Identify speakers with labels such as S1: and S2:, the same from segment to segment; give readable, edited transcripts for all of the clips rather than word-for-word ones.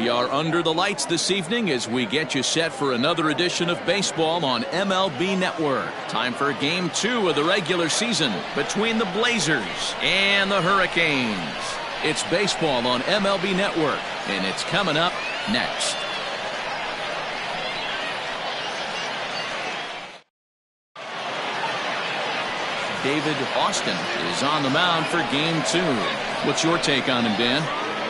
S1: We are under the lights this evening as we get you set for another edition of baseball on MLB Network. Time for Game 2 of the regular season between the Blazers and the Hurricanes. It's baseball on MLB Network, and it's coming up next. David Austin is on the mound for Game 2. What's your take on him, Dan?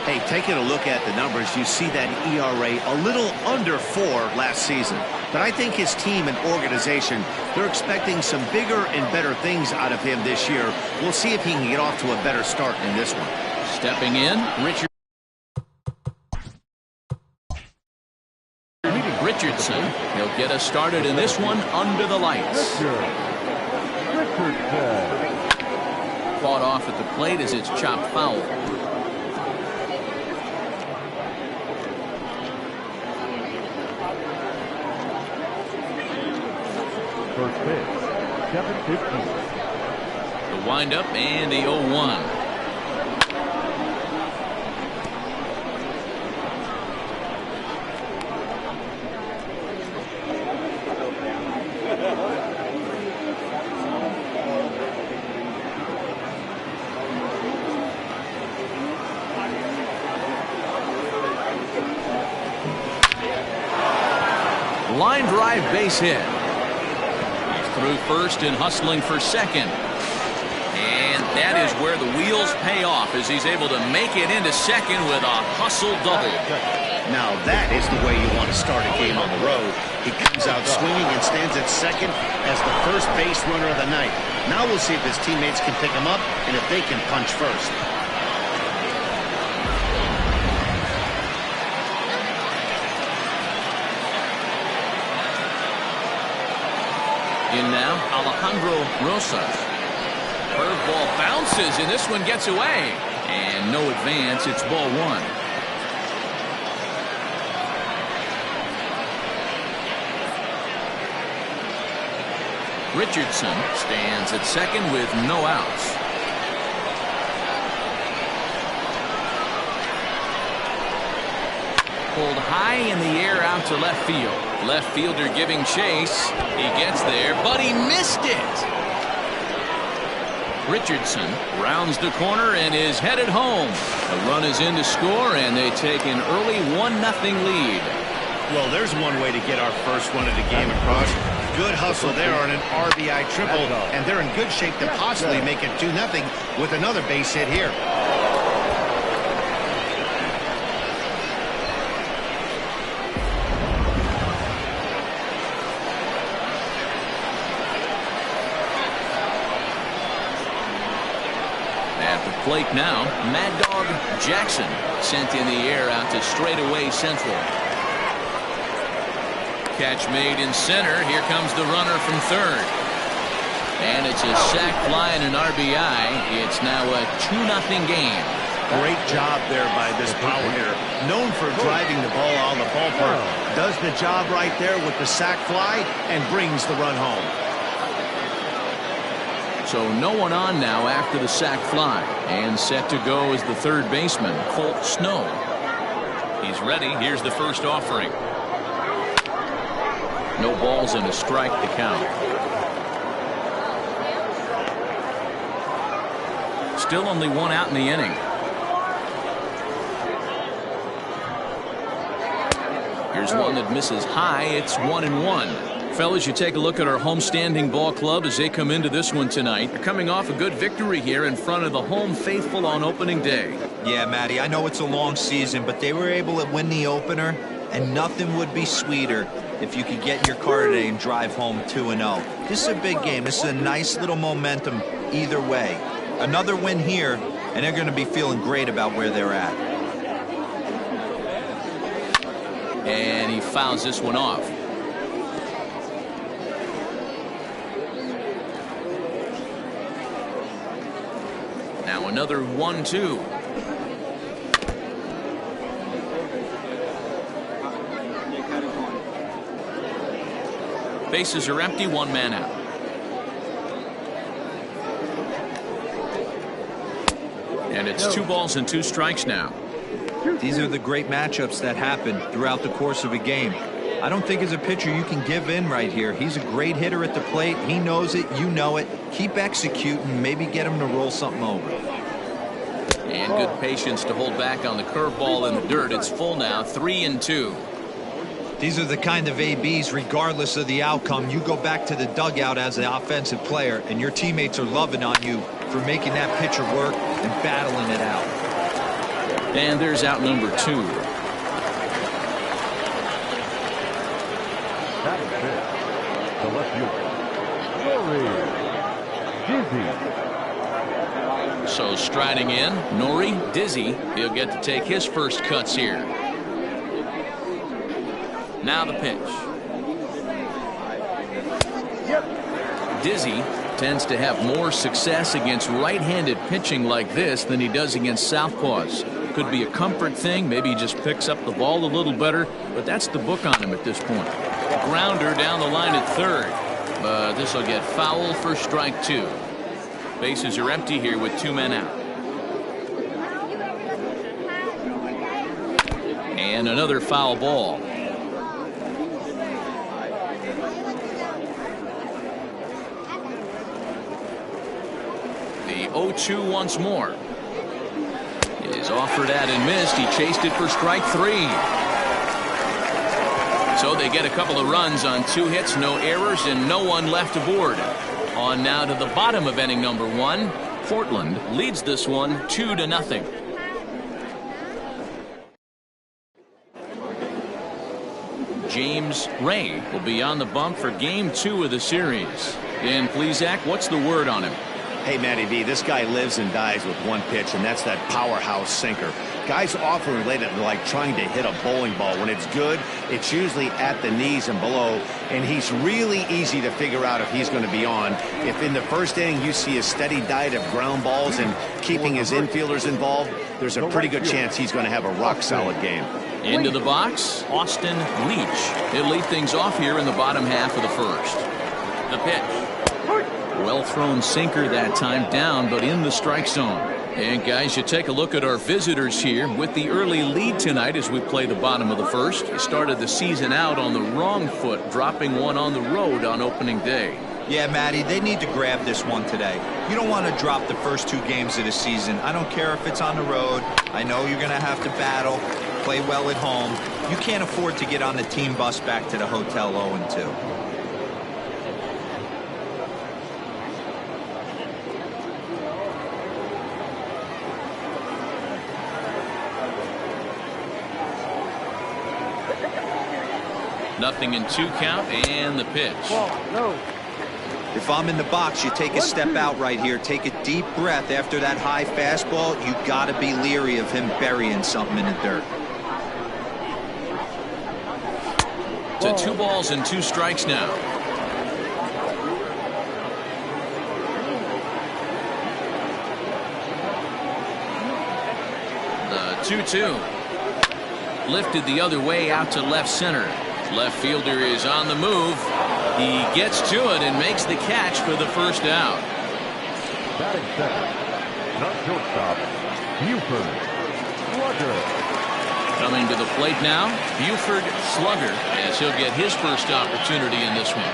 S2: Hey, taking a look at the numbers, you see that ERA a little under 4 last season. But I think his team and organization, they're expecting some bigger and better things out of him this year. We'll see if he can get off to a better start in this one.
S1: Stepping in, Richardson. He'll get us started in this one under the lights. Fought off at the plate as it's chopped foul.
S3: First pitch, 7-15.
S1: The windup and the 0-1. Line drive base hit. Through first and hustling for second. And that is where the wheels pay off as he's able to make it into second with a hustle double.
S2: Now that is the way you want to start a game on the road. He comes out swinging and stands at second as the first base runner of the night. Now we'll see if his teammates can pick him up and if they can punch first.
S1: In now, Alejandro Rosas. Curveball bounces, and this one gets away. And no advance, it's ball one. Richardson stands at second with no outs. Pulled high in the air out to left field. Left fielder giving chase. He gets there, but he missed it. Richardson rounds the corner and is headed home. The run is in to score, and they take an early 1-0 lead.
S2: Well, there's one way to get our first run of the game across. Good hustle there on an RBI triple, and they're in good shape to possibly make it 2-0 with another base hit here.
S1: Plate now, Mad Dog Jackson sent in the air out to straightaway central. Catch made in center. Here comes the runner from third. And it's a sac fly and an RBI. It's now a 2-0 game.
S2: Great job there by this power hitter. Known for driving the ball out of the ballpark. Does the job right there with the sac fly and brings the run home.
S1: So no one on now after the sac fly, and set to go is the third baseman, Colt Snow. He's ready. Here's the first offering. No balls and a strike to count. Still only one out in the inning. Here's one that misses high. It's 1-1. Fellas, you take a look at our homestanding ball club as they come into this one tonight. They're coming off a good victory here in front of the home faithful on opening day.
S4: Yeah, Matty, I know it's a long season, but they were able to win the opener, and nothing would be sweeter if you could get in your car today and drive home 2-0. This is a big game. This is a nice little momentum either way. Another win here, and they're going to be feeling great about where they're at.
S1: And he fouls this one off. Now another 1-2. Bases are empty, one man out. And it's 2 balls and 2 strikes now.
S4: These are the great matchups that happen throughout the course of a game. I don't think as a pitcher you can give in right here. He's a great hitter at the plate. He knows it. You know it. Keep executing. Maybe get him to roll something over.
S1: And good patience to hold back on the curveball in the dirt. It's full now, 3-2.
S4: These are the kind of ABs, regardless of the outcome. You go back to the dugout as the offensive player, and your teammates are loving on you for making that pitcher work and battling it out.
S1: And there's out number 2.
S3: Batting fifth, the left fielder, Nori Dizzy.
S1: So striding in, Nori Dizzy. He'll get to take his first cuts here. Now the pitch. Dizzy tends to have more success against right-handed pitching like this than he does against southpaws. Could be a comfort thing. Maybe he just picks up the ball a little better, but that's the book on him at this point. Grounder down the line at third, but this will get foul for strike 2. Bases are empty here with 2 men out. And another foul ball. The 0-2 once more. It is offered at and missed. He chased it for strike 3. So they get a couple of runs on 2 hits, no errors, and no one left aboard. On now to the bottom of inning number 1. Portland leads this one 2-0. James Ray will be on the bump for game 2 of the series. And please, Zach, what's the word on him?
S2: Hey, Matty V, this guy lives and dies with one pitch, and that's that powerhouse sinker. Guys often relate it to like trying to hit a bowling ball. When it's good, it's usually at the knees and below, and he's really easy to figure out if he's going to be on. If in the first inning you see a steady diet of ground balls and keeping his infielders involved, there's a pretty good chance he's going to have a rock-solid game.
S1: Into the box, Austin Leach. He'll lead things off here in the bottom half of the first. The pitch. Well thrown sinker that time, down but in the strike zone. And guys, you take a look at our visitors here with the early lead tonight as we play the bottom of the first. They started the season out on the wrong foot, dropping one on the road on opening day.
S4: Yeah, Matty, they need to grab this one today. You don't want to drop the first 2 games of the season. I don't care if it's on the road. I know you're going to have to battle, play well at home. You can't afford to get on the team bus back to the hotel 0-2.
S1: Nothing in 2 count, and the pitch.
S4: If I'm in the box, you take a step out right here. Take a deep breath after that high fastball. You got to be leery of him burying something in the dirt.
S1: To 2 balls and 2 strikes now. The 2-2. Lifted the other way out to left center. Left fielder is on the move. He gets to it and makes the catch for the first out.
S3: Batting second, not shortstop, Buford Slugger.
S1: Coming to the plate now, Buford Slugger, as he'll get his first opportunity in this one.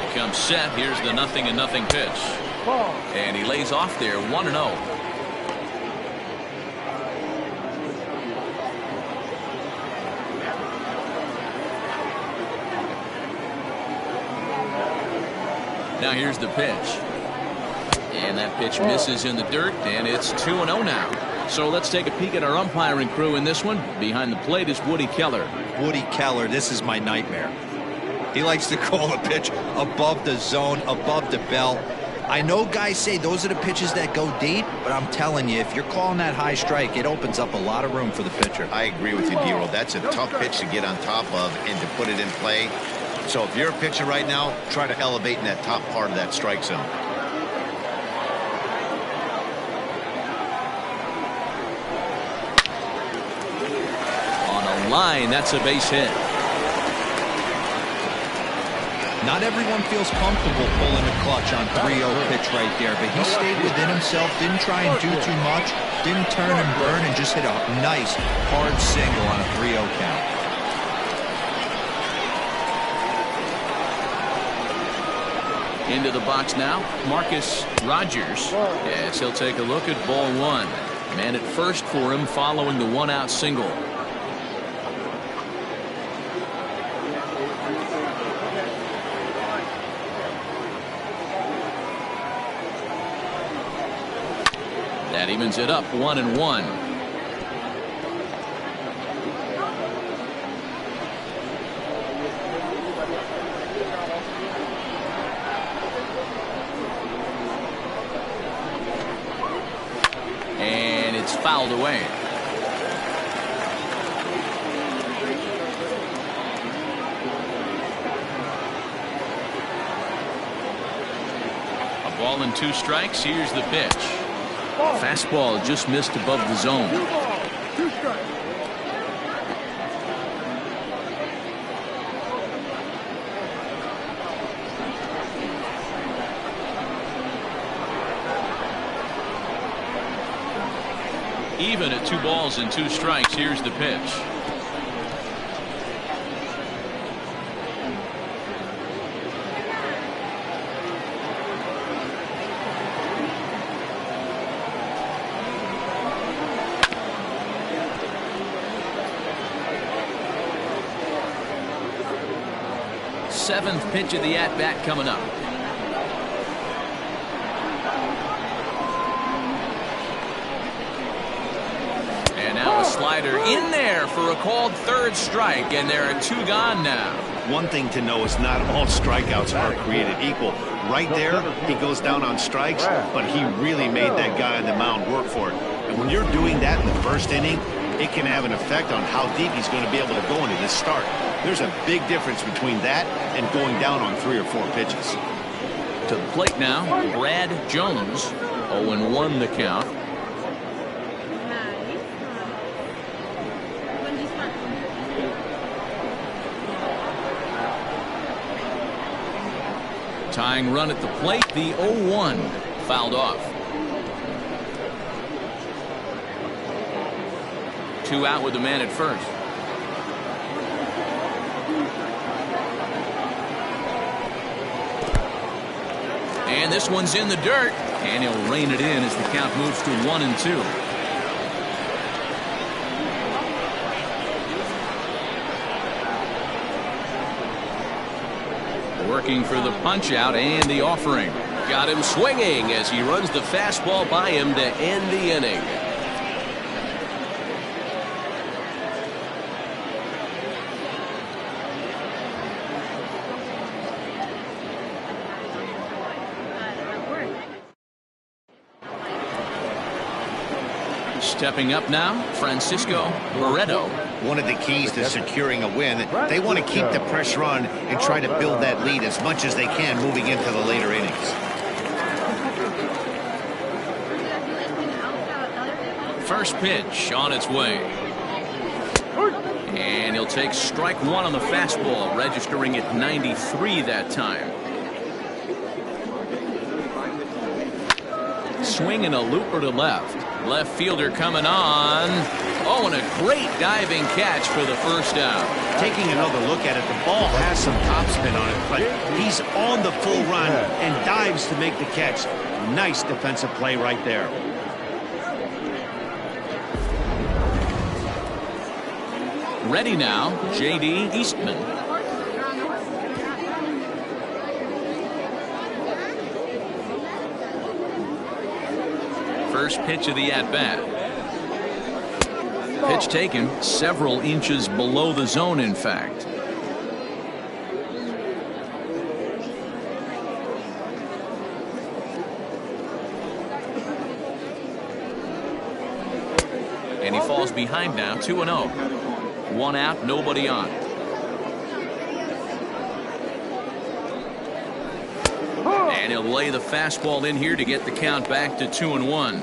S1: Becomes set. Here's the 0-0 pitch. And he lays off there 1-0. Now here's the pitch. And that pitch misses in the dirt, and it's 2-0 now. So let's take a peek at our umpiring crew in this one. Behind the plate is Woody Keller.
S4: Woody Keller, this is my nightmare. He likes to call a pitch above the zone, above the belt. I know guys say those are the pitches that go deep, but I'm telling you, if you're calling that high strike, it opens up a lot of room for the pitcher.
S2: I agree with you, D-Roll. That's a tough pitch to get on top of and to put it in play. So if you're a pitcher right now, try to elevate in that top part of that strike zone.
S1: On a line, that's a base hit.
S4: Not everyone feels comfortable pulling the clutch on 3-0 pitch right there, but he stayed within himself, didn't try and do too much, didn't turn and burn, and just hit a nice, hard single on a 3-0 count.
S1: Into the box now, Marcus Rogers, as he'll take a look at ball one. Man at first for him following the one-out single. That evens it up 1-1. And it's fouled away. A ball and 2 strikes. Here's the pitch. Fastball just missed above the zone.
S3: 2 strikes.
S1: Even at 2 balls and 2 strikes. Here's the pitch. Seventh pitch of the at-bat coming up. And now a slider in there for a called 3rd strike, and there are 2 gone now.
S2: One thing to know is not all strikeouts are created equal. Right there, he goes down on strikes, but he really made that guy on the mound work for it. And when you're doing that in the first inning, it can have an effect on how deep he's going to be able to go into this start. There's a big difference between that and going down on 3 or 4 pitches.
S1: To the plate now, Brad Jones. 0-1 the count. Tying run at the plate, the 0-1 fouled off. 2 out with the man at first. And this one's in the dirt, and he'll rein it in as the count moves to 1-2. Working for the punch out and the offering. Got him swinging as he runs the fastball by him to end the inning. Stepping up now, Francisco Barreto.
S2: One of the keys to securing a win, they want to keep the pressure on and try to build that lead as much as they can moving into the later innings.
S1: First pitch on its way. And he'll take strike 1 on the fastball, registering at 93 that time. Swinging a looper to left. Left fielder coming on. Oh, and a great diving catch for the first out.
S2: Taking another look at it, the ball has some topspin on it, but he's on the full run and dives to make the catch. Nice defensive play right there.
S1: Ready now, J.D. Eastman. First pitch of the at-bat. Pitch taken several inches below the zone, in fact. And he falls behind now, 2-0. 1 out, nobody on. And he'll lay the fastball in here to get the count back to 2-1.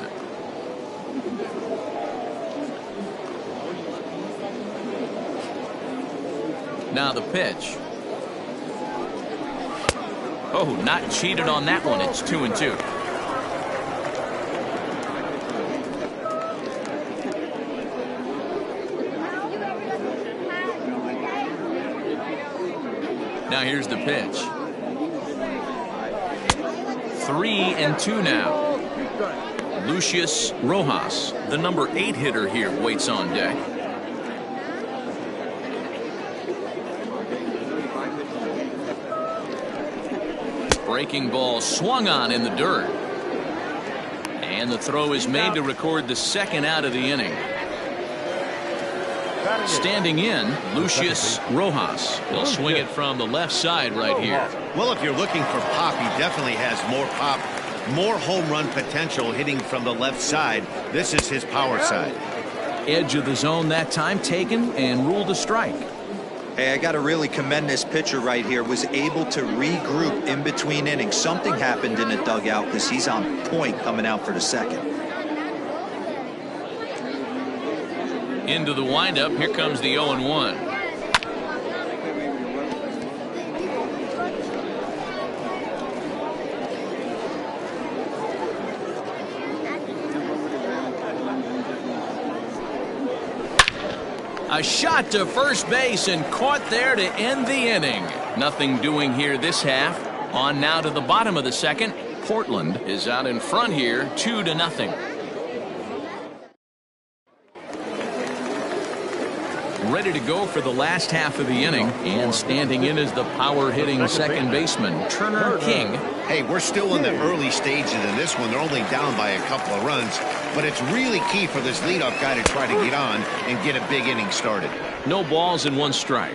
S1: Now the pitch. Oh, not cheated on that one. It's 2-2. Now here's the pitch. 3-2 now. Lucius Rojas, the number 8 hitter here, waits on deck. Breaking ball swung on in the dirt. And the throw is made to record the second out of the inning. Standing in, Lucius Rojas. He'll swing it from the left side right here.
S2: Well, if you're looking for pop, he definitely has more pop, more home run potential hitting from the left side. This is his power side.
S1: Edge of the zone that time taken and ruled a strike.
S4: Hey, I got to really commend this pitcher right here. Was able to regroup in between innings. Something happened in the dugout because he's on point coming out for the second.
S1: Into the windup. Here comes the 0-1. A shot to first base and caught there to end the inning. Nothing doing here this half. On now to the bottom of the second. Portland is out in front here, 2-0. Ready to go for the last half of the inning, and standing in is the power hitting second baseman, Turner King.
S2: Hey, we're still in the early stages of this one. They're only down by a couple of runs, but it's really key for this leadoff guy to try to get on and get a big inning started.
S1: No balls and 1 strike.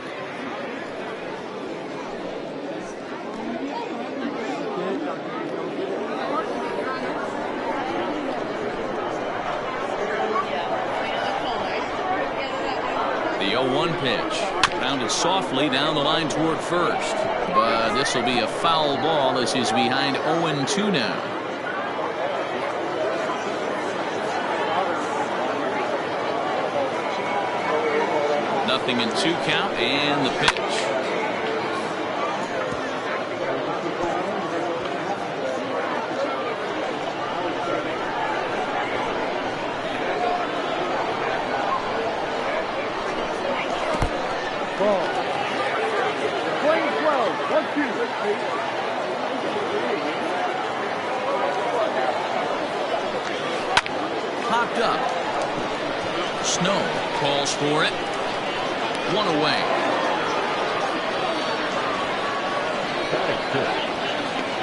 S1: The 0-1 pitch. Rounded softly down the line toward first. But this will be a foul ball as he's behind 0-2 now. Nothing in 2 count and the pitch. Popped up. Snow calls for it. 1 away.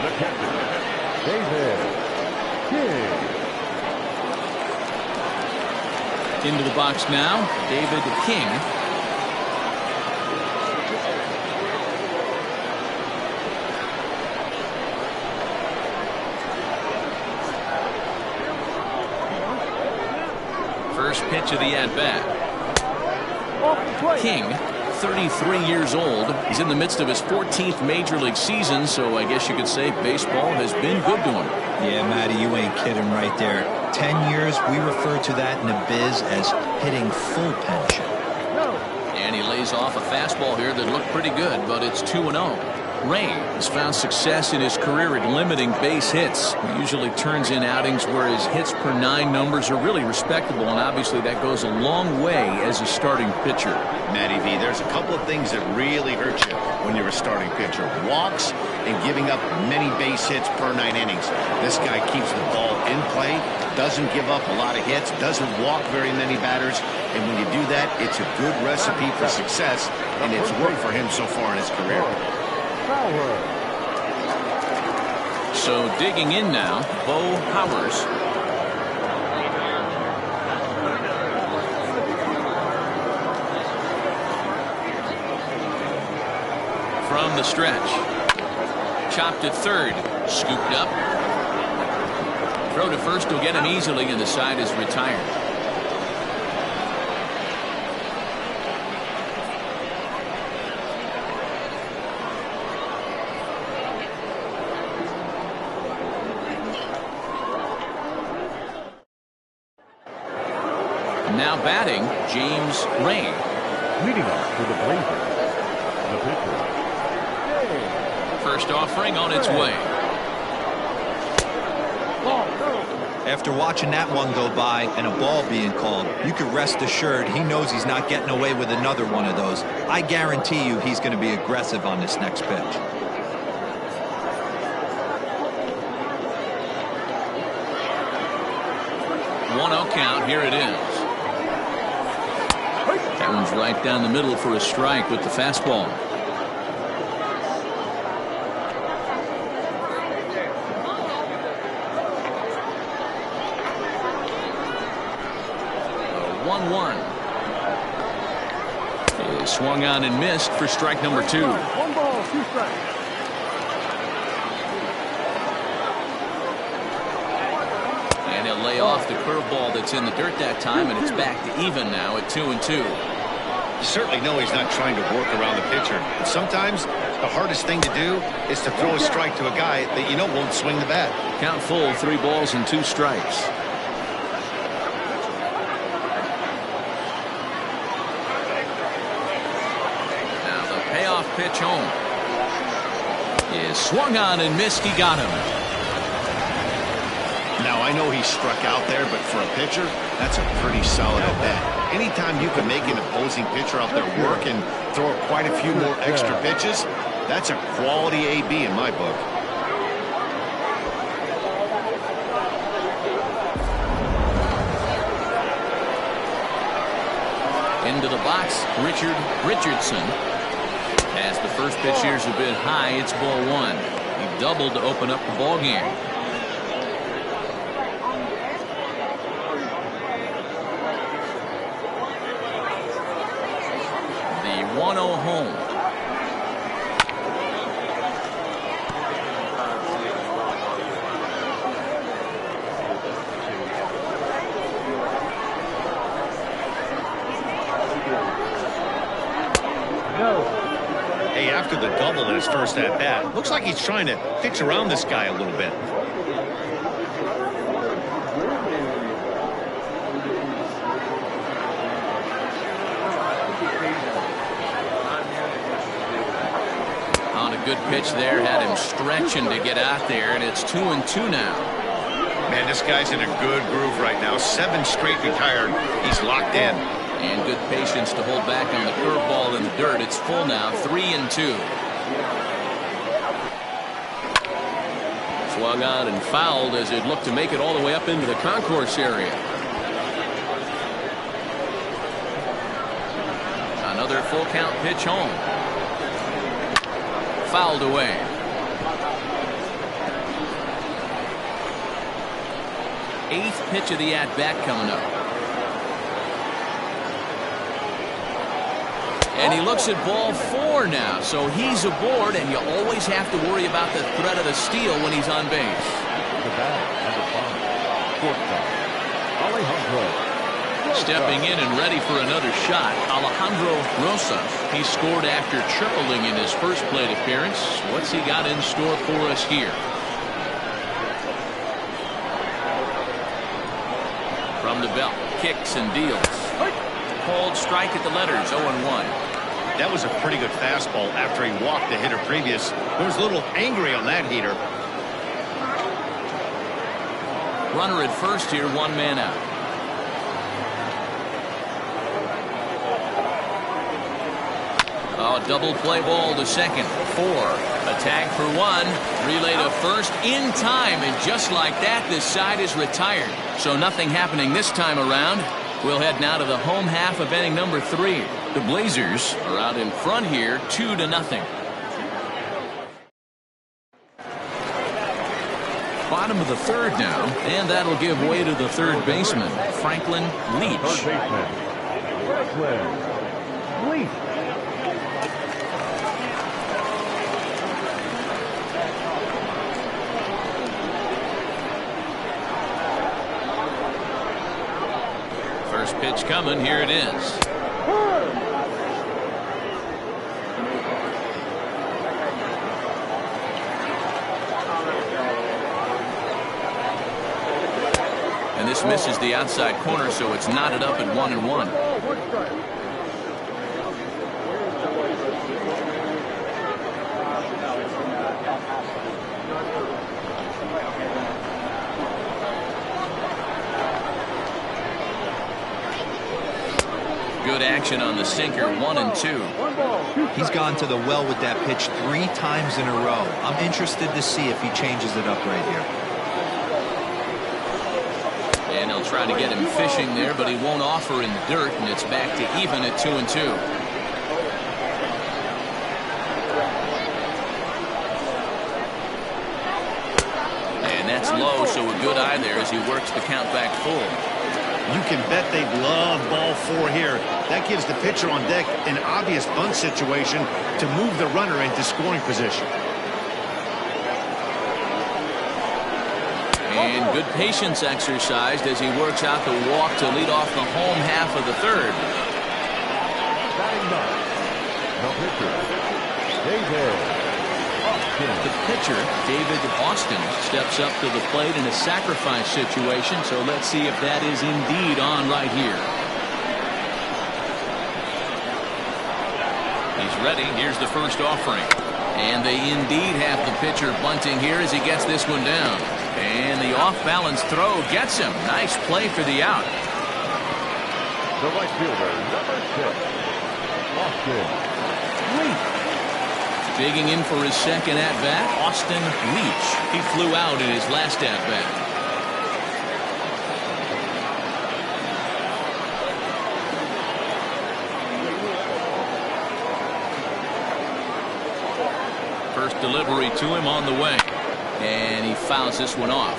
S3: The captain, David King.
S1: Into the box now, David King. First pitch of the at-bat. King, 33 years old. He's in the midst of his 14th major league season, so I guess you could say baseball has been good to him.
S4: Yeah, Matty, you ain't kidding right there. 10 years, we refer to that in the biz as hitting full pension.
S1: And he lays off a fastball here that looked pretty good, but it's 2-0. Ray has found success in his career at limiting base hits. He usually turns in outings where his hits per 9 numbers are really respectable, and obviously that goes a long way as a starting pitcher.
S2: Matty V, there's a couple of things that really hurt you when you're a starting pitcher. Walks and giving up many base hits per 9 innings. This guy keeps the ball in play, doesn't give up a lot of hits, doesn't walk very many batters, and when you do that, it's a good recipe for success, and it's worked for him so far in his career.
S1: So digging in now, Bo Powers. From the stretch. Chopped at third. Scooped up. Throw to first will get him easily, and the side is retired. Now batting, James Rain.
S3: Leading off for the Blazers, the pitcher,
S1: First offering on its way.
S4: After watching that one go by and a ball being called, you can rest assured he knows he's not getting away with another one of those. I guarantee you he's going to be aggressive on this next pitch.
S1: 1-0 count. Here it is. That one's right down the middle for a strike with the fastball. A 1-1. He swung on and missed for strike number 2.
S3: 1 ball, 2 strikes.
S1: And he'll lay off the curveball that's in the dirt that time, and it's back to even now at 2-2.
S2: You certainly know he's not trying to work around the pitcher. But sometimes the hardest thing to do is to throw a strike to a guy that you know won't swing the bat.
S1: Count full, 3 balls and 2 strikes. Now the payoff pitch home is swung on and missed. He got him.
S2: Now, I know he struck out there, but for a pitcher, that's a pretty solid at bat. Anytime you can make an opposing pitcher out there work and throw quite a few more extra pitches, that's a quality AB in my book.
S1: Into the box, Richard Richardson. As the first pitch here's a bit high, it's ball 1. He doubled to open up the ball game. The 1-0 home.
S2: Hey, after the double in his first at bat, looks like he's trying to pitch around this guy a little bit.
S1: On a good pitch there, had him stretching to get out there, and it's 2-2 now.
S2: Man, this guy's in a good groove right now. 7 straight retired. He's locked in.
S1: And good patience to hold back on the curveball in the dirt. It's full now, 3-2. Swung on and fouled as it looked to make it all the way up into the concourse area. Another full count pitch home. Fouled away. Eighth pitch of the at-bat coming up. And he looks at ball 4 now, so he's aboard, and you always have to worry about the threat of the steal when he's on base.
S3: The bat, number 5, shortstop, Alejandro.
S1: Stepping in and ready for another shot, Alejandro Rosas. He scored after tripling in his first plate appearance. What's he got in store for us here? From the belt, kicks and deals. Called strike at the letters, 0-1.
S2: That was a pretty good fastball after he walked the hitter previous. He was a little angry on that heater.
S1: Runner at first here, 1 man out. Oh, double play ball to second. 4. A tag for 1. Relay to first in time, and just like that, this side is retired. So nothing happening this time around. We'll head now to the home half of inning number 3. The Blazers are out in front here, 2-0. Bottom of the 3rd now, and that'll give way to the 3rd baseman, Franklin Leach.
S3: 3rd baseman, Franklin Leach.
S1: First pitch coming, here it is. And this misses the outside corner, so it's knotted up at 1-1. Good action on the sinker, 1-2.
S4: He's gone to the well with that pitch 3 times in a row. I'm interested to see if he changes it up right here.
S1: And he'll try to get him fishing there, but he won't offer in the dirt, and it's back to even at 2-2. And that's low, so a good eye there as he works the count back full.
S2: You can bet they love ball 4 here. That gives the pitcher on deck an obvious bunt situation to move the runner into scoring position.
S1: And good patience exercised as he works out the walk to lead off the home half of the third.
S3: Batting 9. The pitcher, David Austin.
S1: The pitcher, David Austin, steps up to the plate in a sacrifice situation, so let's see if that is indeed on right here. He's ready. Here's the first offering. And they indeed have the pitcher bunting here as he gets this one down. And the off-balance throw gets him. Nice play for the out.
S3: The right fielder, number 6, Austin Leach.
S1: Digging in for his second at-bat, Austin Leach. He flew out in his last at-bat. First delivery to him on the way. And he fouls this one off.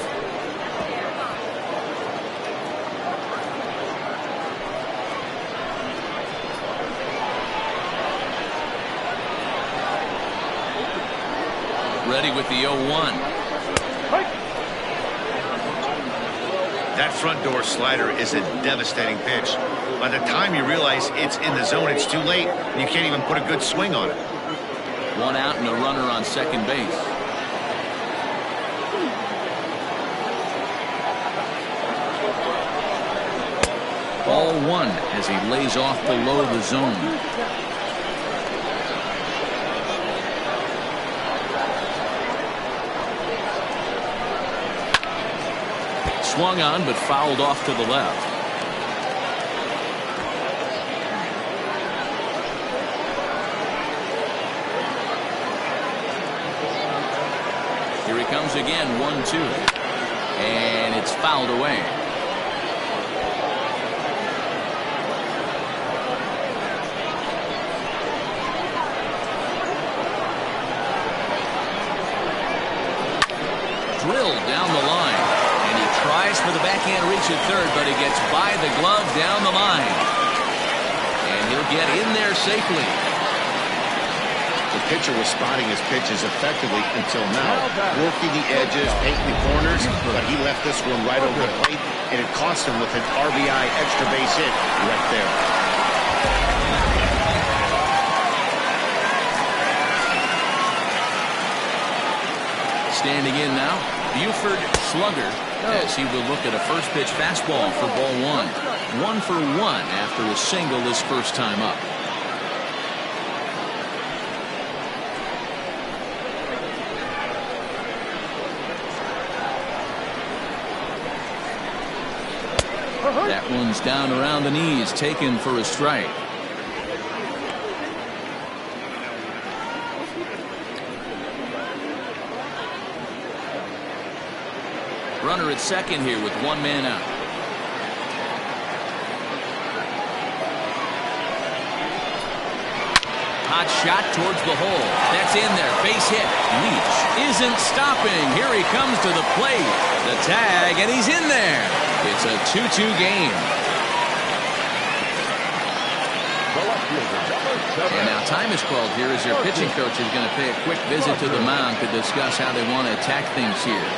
S1: Ready with the 0-1.
S2: That front door slider is a devastating pitch. By the time you realize it's in the zone, it's too late. You can't even put a good swing on it.
S1: 1 out and a runner on second base. Ball 1 as he lays off below the zone. Swung on but fouled off to the left. Here he comes again, 1-2. And it's fouled away. Drilled down the line. And he tries for the backhand reach at third, but he gets by the glove down the line. And he'll get in there safely.
S2: The pitcher was spotting his pitches effectively until now, working the edges, painting the corners, but he left this one right over the plate, and it cost him with an RBI extra base hit right there.
S1: Standing in now, Buford Slugger, as he will look at a first pitch fastball for ball 1. 1 for 1 after a single his first time up. That one's down around the knees, taken for a strike. Runner at second here with 1 man out. Hot shot towards the hole. That's in there. Base hit. Leach isn't stopping. Here he comes to the plate. The tag, and he's in there. It's a 2-2 game. And now time is called here as their pitching coach is going to pay a quick visit to the mound to discuss how they want to attack things here.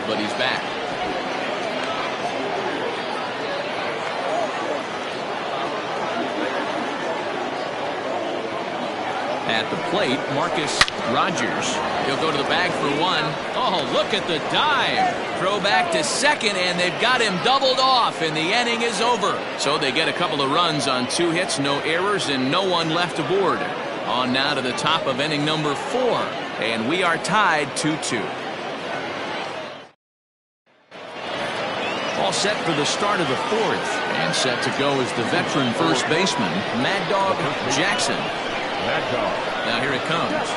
S1: But he's back. At the plate, Marcus Rogers. He'll go to the bag for one. Oh, look at the dive. Throw back to second, and they've got him doubled off, and the inning is over. So they get a couple of runs on 2 hits, no errors, and no one left aboard. On now to the top of inning number 4, and we are tied 2-2. All set for the start of the 4th, and set to go is the veteran first baseman, Mad Dog Jackson. Now here it comes.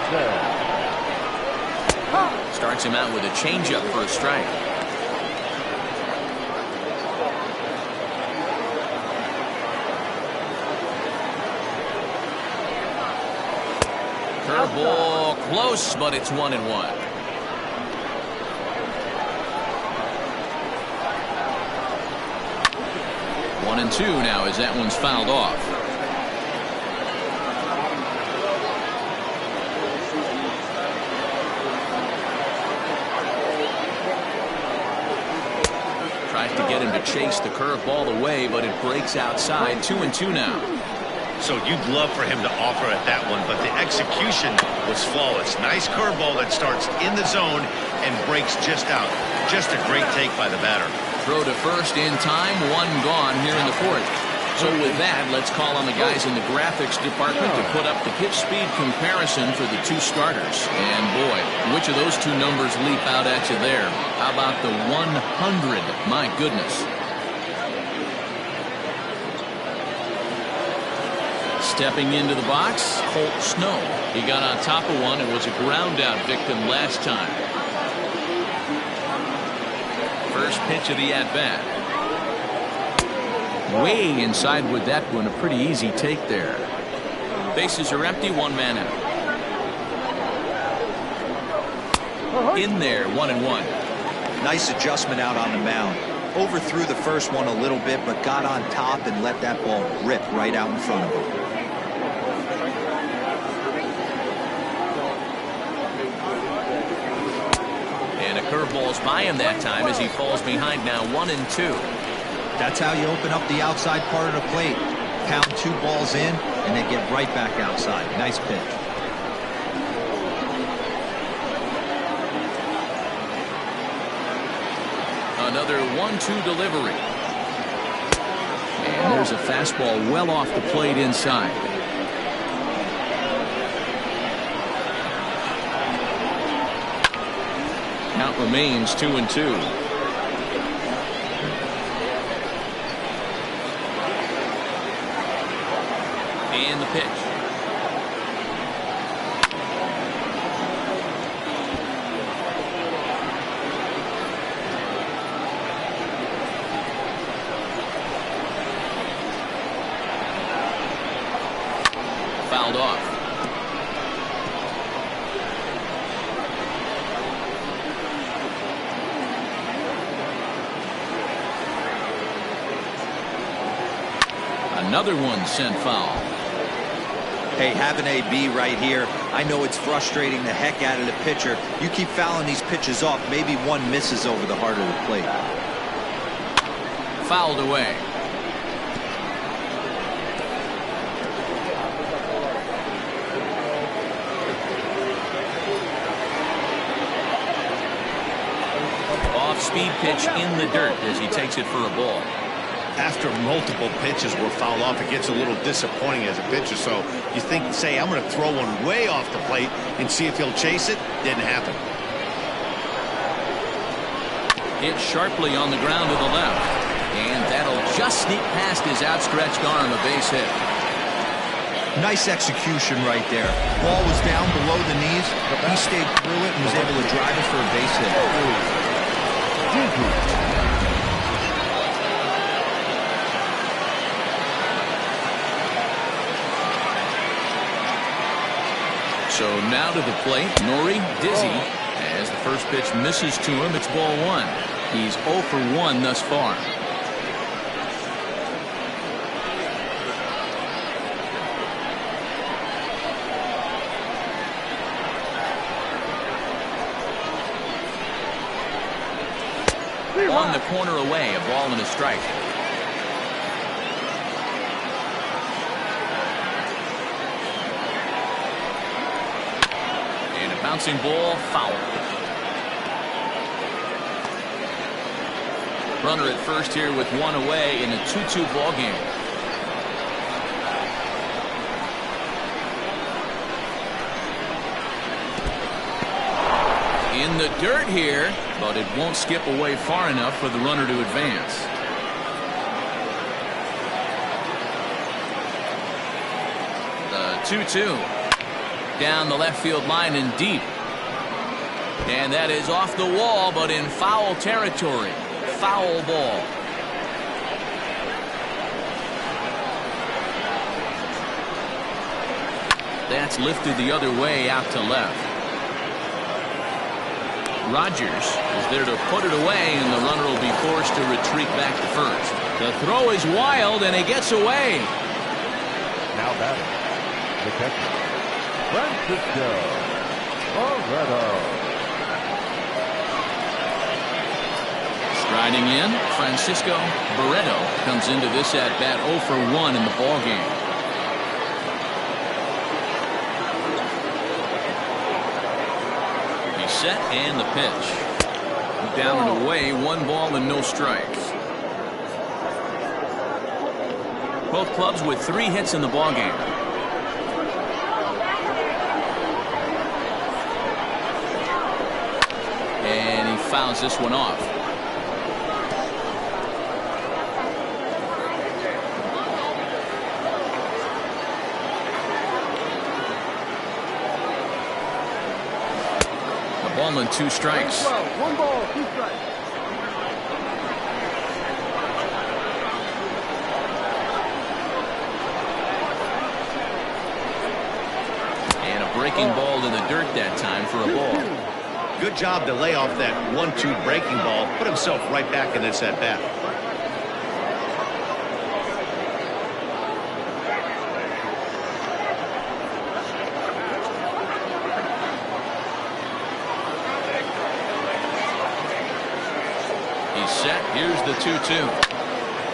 S1: Starts him out with a changeup for a strike. Curveball close, but it's 1-1. One and 2 now as that one's fouled off. Tries to get him to chase the curveball away, but it breaks outside. 2-2 now.
S2: So you'd love for him to offer at that one, but the execution was flawless. Nice curveball that starts in the zone and breaks just out. Just a great take by the batter.
S1: Throw to first in time, 1 gone here in the 4th. So with that, let's call on the guys in the graphics department to put up the pitch speed comparison for the 2 starters. And boy, which of those 2 numbers leap out at you there? How about the 100? My goodness. Stepping into the box, Colt Snow. He got on top of one and was a ground out victim last time. First pitch of the at-bat. Way inside with that one. A pretty easy take there. Bases are empty, 1 man out. In there, 1-1.
S4: Nice adjustment out on the mound. Overthrew the first one a little bit, but got on top and let that ball rip right out in front of him.
S1: Curveballs by him that time as he falls behind now 1-2.
S4: That's how you open up the outside part of the plate. Pound 2 balls in and then get right back outside. Nice pitch.
S1: Another 1-2 delivery. And there's a fastball well off the plate inside. Count remains 2-2. And the pitch. Fouled off. Another one sent foul.
S4: Hey, have an AB right here. I know it's frustrating the heck out of the pitcher. You keep fouling these pitches off, maybe one misses over the heart of the plate.
S1: Fouled away. Off-speed pitch in the dirt as he takes it for a ball.
S2: After multiple pitches were fouled off, it gets a little disappointing as a pitcher. So you think, say, I'm going to throw one way off the plate and see if he'll chase it. Didn't happen.
S1: Hit sharply on the ground to the left. And that'll just sneak past his outstretched arm, a base hit.
S4: Nice execution right there. Ball was down below the knees. He stayed through it and was able to drive it for a base hit.
S1: So now to the plate, Nori Dizzy. As the first pitch misses to him, it's ball 1. He's 0 for 1 thus far. On the corner away, a ball and a strike. Bouncing ball, foul. Runner at first here with one away in a 2-2 ball game. In the dirt here, but it won't skip away far enough for the runner to advance. The 2-2 down the left field line and deep, and that is off the wall but in foul territory. Foul ball. That's lifted the other way out to left. Rogers is there to put it away, and the runner will be forced to retreat back to first. The throw is wild, and he gets away.
S3: Now batting, the catcher, Francisco Barreto.
S1: Striding in, Francisco Barreto comes into this at-bat 0 for 1 in the ballgame. He's set, and the pitch. Down and away, 1 ball and no strikes. Both clubs with 3 hits in the ballgame. And he fouls this one off. A ball and 2 strikes.
S3: 1 ball, 2 strikes.
S1: And a breaking ball to the dirt that time for a ball.
S2: Good job to lay off that 1-2 breaking ball. Put himself right back in this at bat.
S1: Set. Here's the 2-2.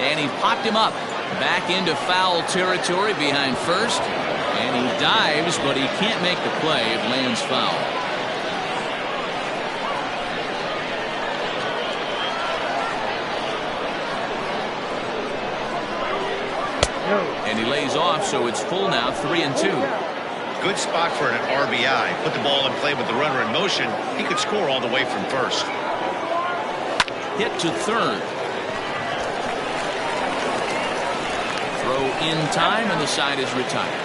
S1: And he popped him up. Back into foul territory behind first. And he dives, but he can't make the play. It lands foul. And he lays off, so it's full now, 3-2.
S2: Good spot for an RBI. Put the ball in play with the runner in motion. He could score all the way from first.
S1: Hit to third. Throw in time, and the side is retired.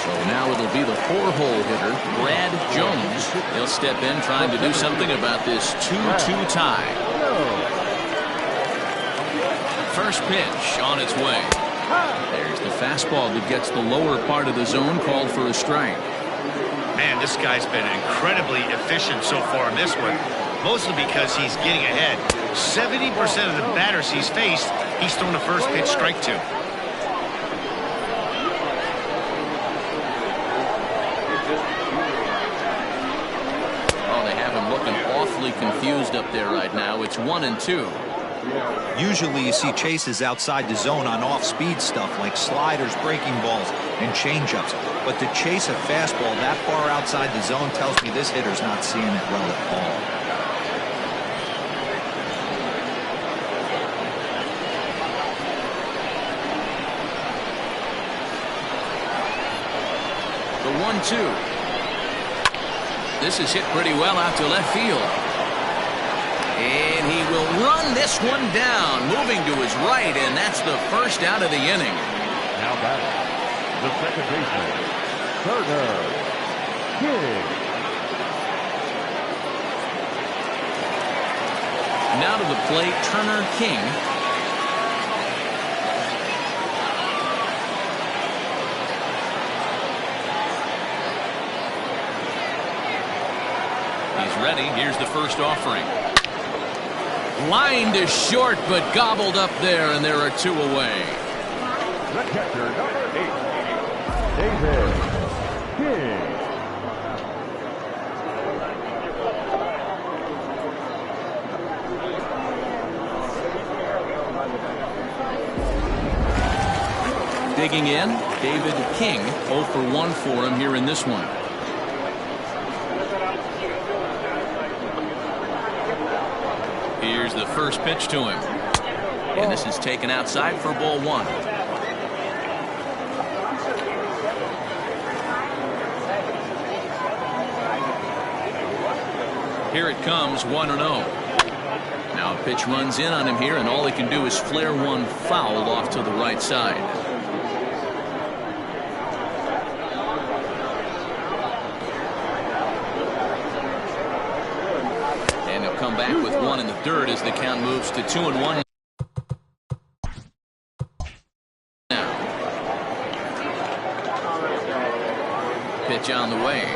S1: So now it'll be the 4-hole hitter, Brad Jones. He'll step in trying to do something about this 2-2 tie. First pitch on its way. There's the fastball that gets the lower part of the zone, called for a strike.
S2: Man, this guy's been incredibly efficient so far in this one, mostly because he's getting ahead. 70% of the batters he's faced, he's thrown a first pitch strike to. Awfully confused up there right now. It's 1-2.
S4: Usually you see chases outside the zone on off-speed stuff like sliders, breaking balls, and changeups. But to chase a fastball that far outside the zone tells me this hitter's not seeing it well at
S1: all. The 1-2. This is hit pretty well out to left field. And he will run this one down, moving to his right, and that's the first out of the inning.
S3: Now batting, the second baseman, Turner King.
S1: Now to the plate, Turner King. Ready. Here's the first offering. Line to short, but gobbled up there, and there are 2 away.
S3: The catcher, number 8, David King.
S1: digging in, David King. 0 for 1 for him here in this one. Here's the first pitch to him. And this is taken outside for ball 1. Here it comes, 1-0. Now a pitch runs in on him here, and all he can do is flare one foul off to the right side. And he'll come back with one in the dirt as the count moves to 2-1. Now, pitch on the way.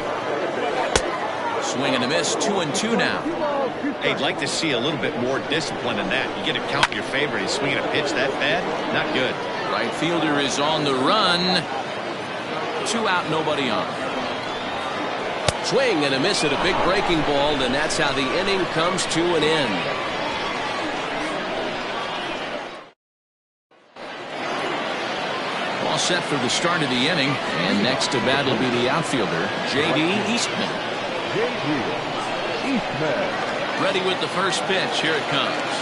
S1: Swing and a miss, 2-2 now.
S2: Hey, I'd like to see a little bit more discipline in that. You get a count in your favor. He's swinging a pitch that bad? Not good.
S1: Right fielder is on the run. 2 out, nobody on.
S5: Swing and a miss at a big breaking ball, and that's how the inning comes to an end.
S1: All set for the start of the inning, and next to bat will be the outfielder, J.D. Eastman.
S3: J.D. Eastman.
S1: Ready with the first pitch. Here it comes.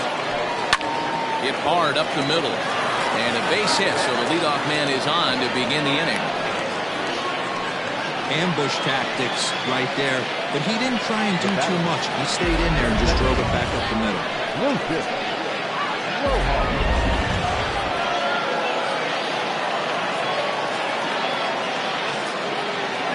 S1: Hit hard up the middle. And a base hit, so the leadoff man is on to begin the inning.
S4: Ambush tactics right there, but he didn't try and do too much. He stayed in there and just drove it back up the middle.
S3: Lucius Rojas.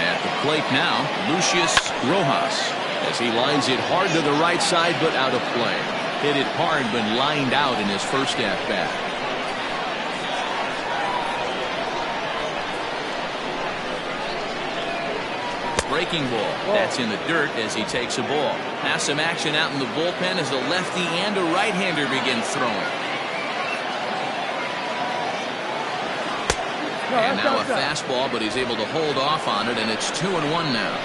S1: At the plate now, Lucius Rojas, as he lines it hard to the right side, but out of play. Hit it hard, but lined out in his first at-bat. Breaking ball. That's in the dirt as he takes a ball. Now some action out in the bullpen as a lefty and a right-hander begin throwing. And now a fastball, but he's able to hold off on it, and it's 2-1 now.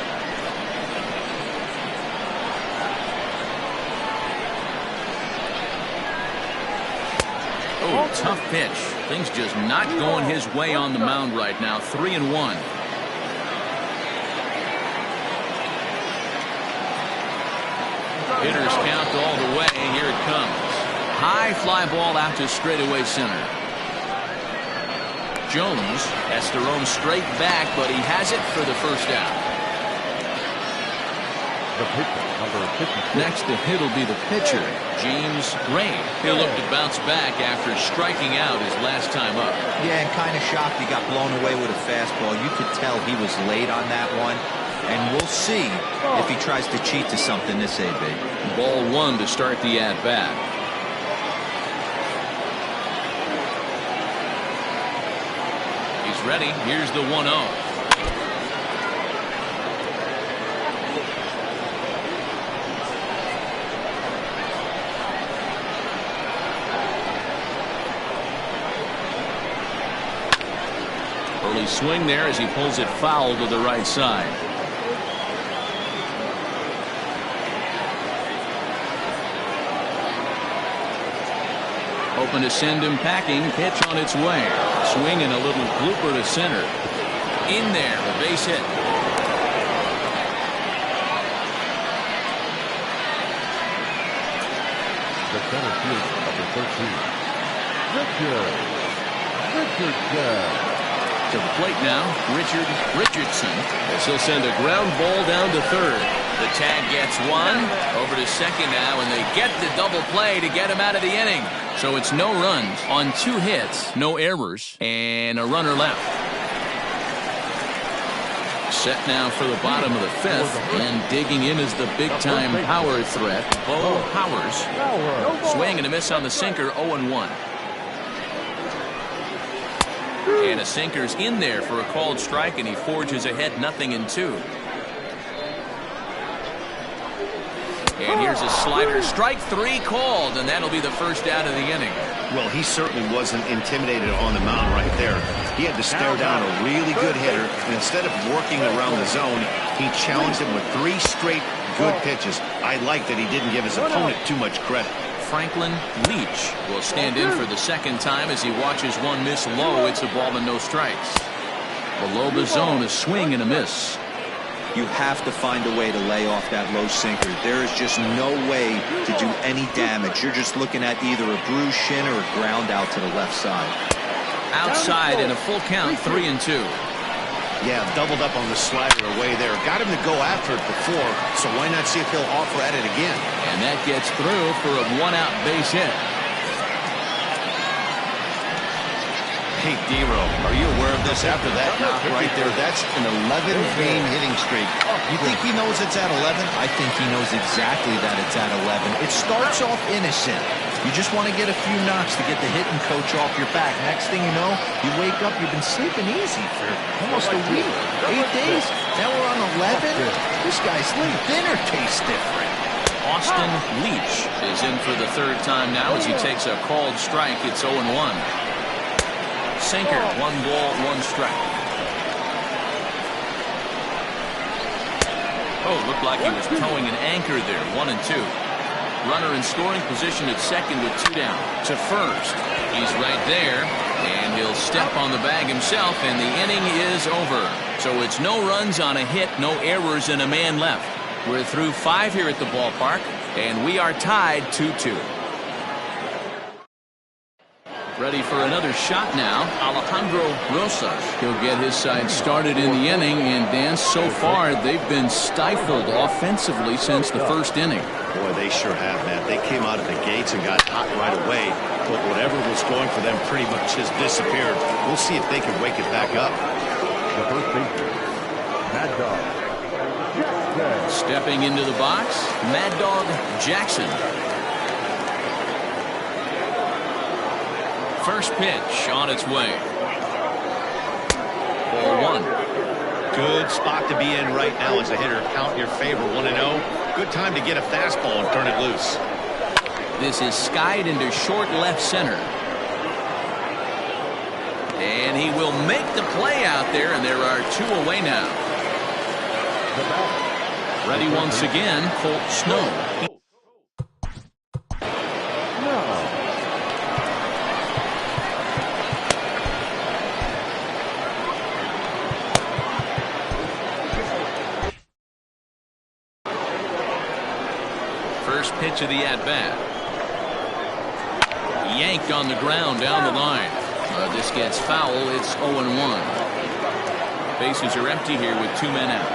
S1: Oh, tough pitch. Things just not going his way on the mound right now. 3-1. Hitters count all the way. Here it comes. High fly ball out to straightaway center. Jones has to roam straight back, but he has it for the first out.
S3: The pitcher, number 56.
S1: Next to hit will be the pitcher, James Gray. He'll look to bounce back after striking out his last time up.
S4: Yeah, and kind of shocked he got blown away with a fastball. You could tell he was late on that one. And we'll see if he tries to cheat to something this AB.
S1: Ball 1 to start the at-bat. He's ready. Here's the 1-0. Early swing there as he pulls it foul to the right side. Open to send him packing. Pitch on its way. Swing and a little blooper to center. In there, a base hit.
S3: The center fielder, number 13. Richardson.
S1: To the plate now, Richardson, as he'll send a ground ball down to third. The tag gets one. Over to second now, and they get the double play to get him out of the inning. So it's no runs on 2 hits, no errors, and a runner left. Set now for the bottom of the 5th, and digging in is the big-time power threat, Bo Powers. Swing and a miss on the sinker, 0-1. And a sinker's in there for a called strike, and he forges ahead 0-2. And here's a slider. Strike 3 called, and that'll be the first out of the inning.
S2: Well, he certainly wasn't intimidated on the mound right there. He had to stare down a really good hitter, and instead of working around the zone, he challenged him with 3 straight good pitches. I like that he didn't give his opponent too much credit.
S1: Franklin Leach will stand in for the second time as he watches one miss low. It's a ball and no strikes. Below the zone, a swing and a miss.
S4: You have to find a way to lay off that low sinker. There is just no way to do any damage. You're just looking at either a bruised shin or a ground out to the left side.
S1: Outside in a full count, 3-2.
S2: Yeah, doubled up on the slider away there. Got him to go after it before, so why not see if he'll offer at it again?
S1: And that gets through for a one-out base hit.
S2: Hey, D-Row, are you aware of this after that knock right there? That's an 11-game hitting streak. You think he knows it's at 11?
S4: I think he knows exactly that it's at 11. It starts off innocent. You just want to get a few knocks to get the hitting coach off your back. Next thing you know, you wake up, you've been sleeping easy for almost a week, 8 days. Now we're on 11. This guy's dinner tastes different.
S1: Austin Leach is in for the third time now as he takes a called strike. It's 0-1. Sinker, 1 ball, 1 strike. Oh, looked like he was towing an anchor there. 1-2. Runner in scoring position at second with 2 down. To first. He's right there, and he'll step on the bag himself, and the inning is over. So it's no runs on a hit, no errors, and a man left. We're through 5 here at the ballpark, and we are tied 2-2. Ready for another shot now, Alejandro Rosas. He'll get his side started in the inning, and Dan, so far they've been stifled offensively since the first inning.
S2: Boy, they sure have, man. They came out of the gates and got hot right away, but whatever was going for them pretty much has disappeared. We'll see if they can wake it back up.
S3: The first baseman, Mad Dog Jackson.
S1: Stepping into the box, Mad Dog Jackson. First pitch on its way. Ball 1.
S2: Good spot to be in right now as a hitter. Count your favor, 1-0. Good time to get a fastball and turn it loose.
S1: This is skied into short left center. And he will make the play out there, and there are 2 away now. Ready once again, Colt Snow. First pitch of the at-bat. Yanked on the ground down the line. This gets foul. It's 0-1. Bases are empty here with 2 men out.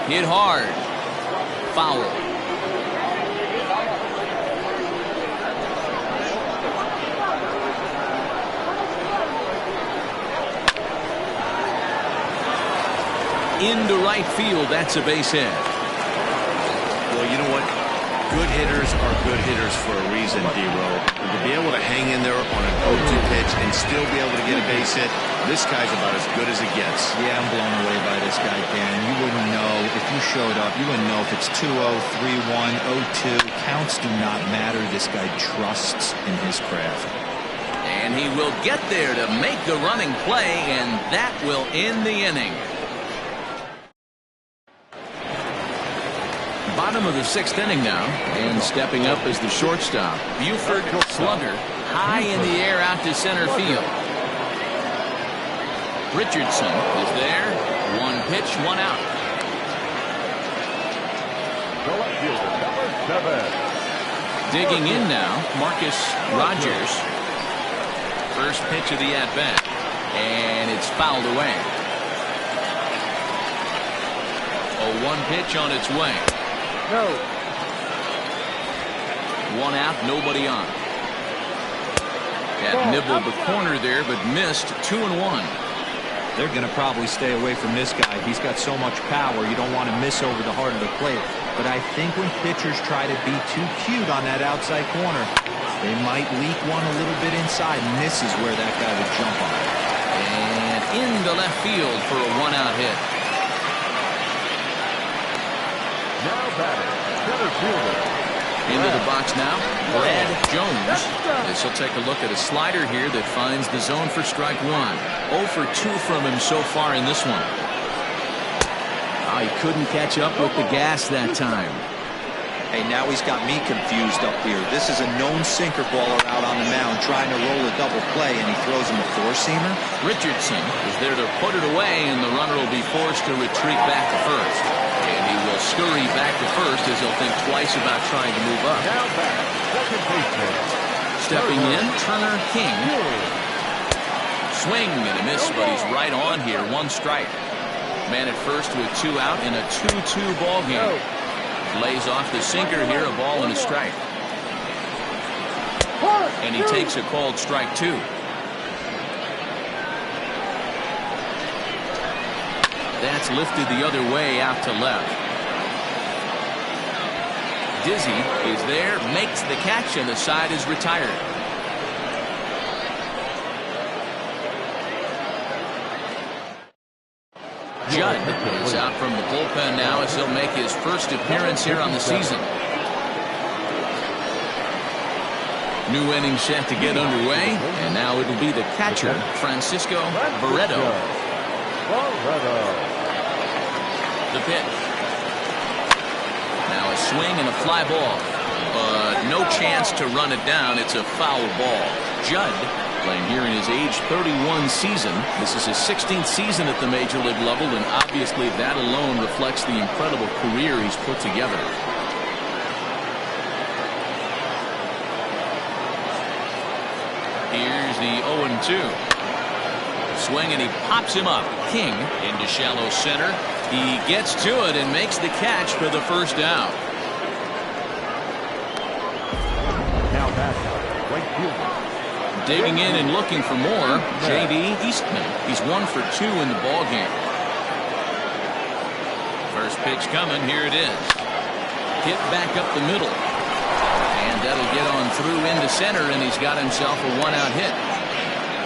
S1: Hit hard. Foul. Into right field. That's a base hit.
S2: Well, you know what? Good hitters are good hitters for a reason, D-Row. And to be able to hang in there on an 0-2 pitch and still be able to get a base hit, this guy's about as good as it gets.
S4: Yeah, I'm blown away by this guy, Dan. You wouldn't know if you showed up. You wouldn't know if it's 2-0, 3-1, 0-2. Counts do not matter. This guy trusts in his craft.
S1: And he will get there to make the running play, and that will end the inning. Bottom of the 6th inning now, and stepping up is the shortstop, Buford Slugger, high in the air out to center field. Richardson is there. 1 pitch, 1 out.
S3: The left fielder, number 7.
S1: Digging in now, Marcus Rogers. First pitch of the at-bat, and it's fouled away. 0-1 pitch on its way.
S3: No.
S1: 1 out, nobody on. That nibbled the corner there, but missed. 2-1.
S4: They're going to probably stay away from this guy. He's got so much power. You don't want to miss over the heart of the plate. But I think when pitchers try to be too cute on that outside corner, they might leak one a little bit inside, and this is where that guy would jump on.
S1: And into left field for a 1-out hit.
S3: Now batting, center fielder.
S1: Into the box now, Brad Jones. This will take a look at a slider here that finds the zone for strike 1. 0 for 2 from him so far in this one. Oh, he couldn't catch up with the gas that time.
S4: Hey, now he's got me confused up here. This is a known sinker baller out on the mound trying to roll a double play, and he throws him a four-seamer.
S1: Richardson is there to put it away, and the runner will be forced to retreat back to first. And he will scurry back to first as he'll think twice about trying to move up.
S3: Now back, second baseman.
S1: Stepping in, Turner King. Swing and a miss, but he's right on here. One strike. Man at first with 2 out in a 2-2 ball game. Lays off the sinker here, a ball and a strike. And he takes a called strike 2. That's lifted the other way out to left. Dizzy is there, makes the catch, and the side is retired. Judd is out from the bullpen now as he'll make his first appearance here on the season. New inning set to get underway, and now it'll be the catcher, Francisco Barreto. The pitch. Now a swing and a fly ball, but no chance to run it down. It's a foul ball. Judd, playing here in his age 31 season. This is his 16th season at the major league level, and obviously that alone reflects the incredible career he's put together. Here's the 0-2. Swing, and he pops him up. King into shallow center. He gets to it and makes the catch for the first out.
S3: Now back, right fielder.
S1: Digging in and looking for more, J.D. Eastman. He's 1 for 2 in the ball game. First pitch coming. Here it is. Hit back up the middle. And that'll get on through into center, and he's got himself a 1-out hit.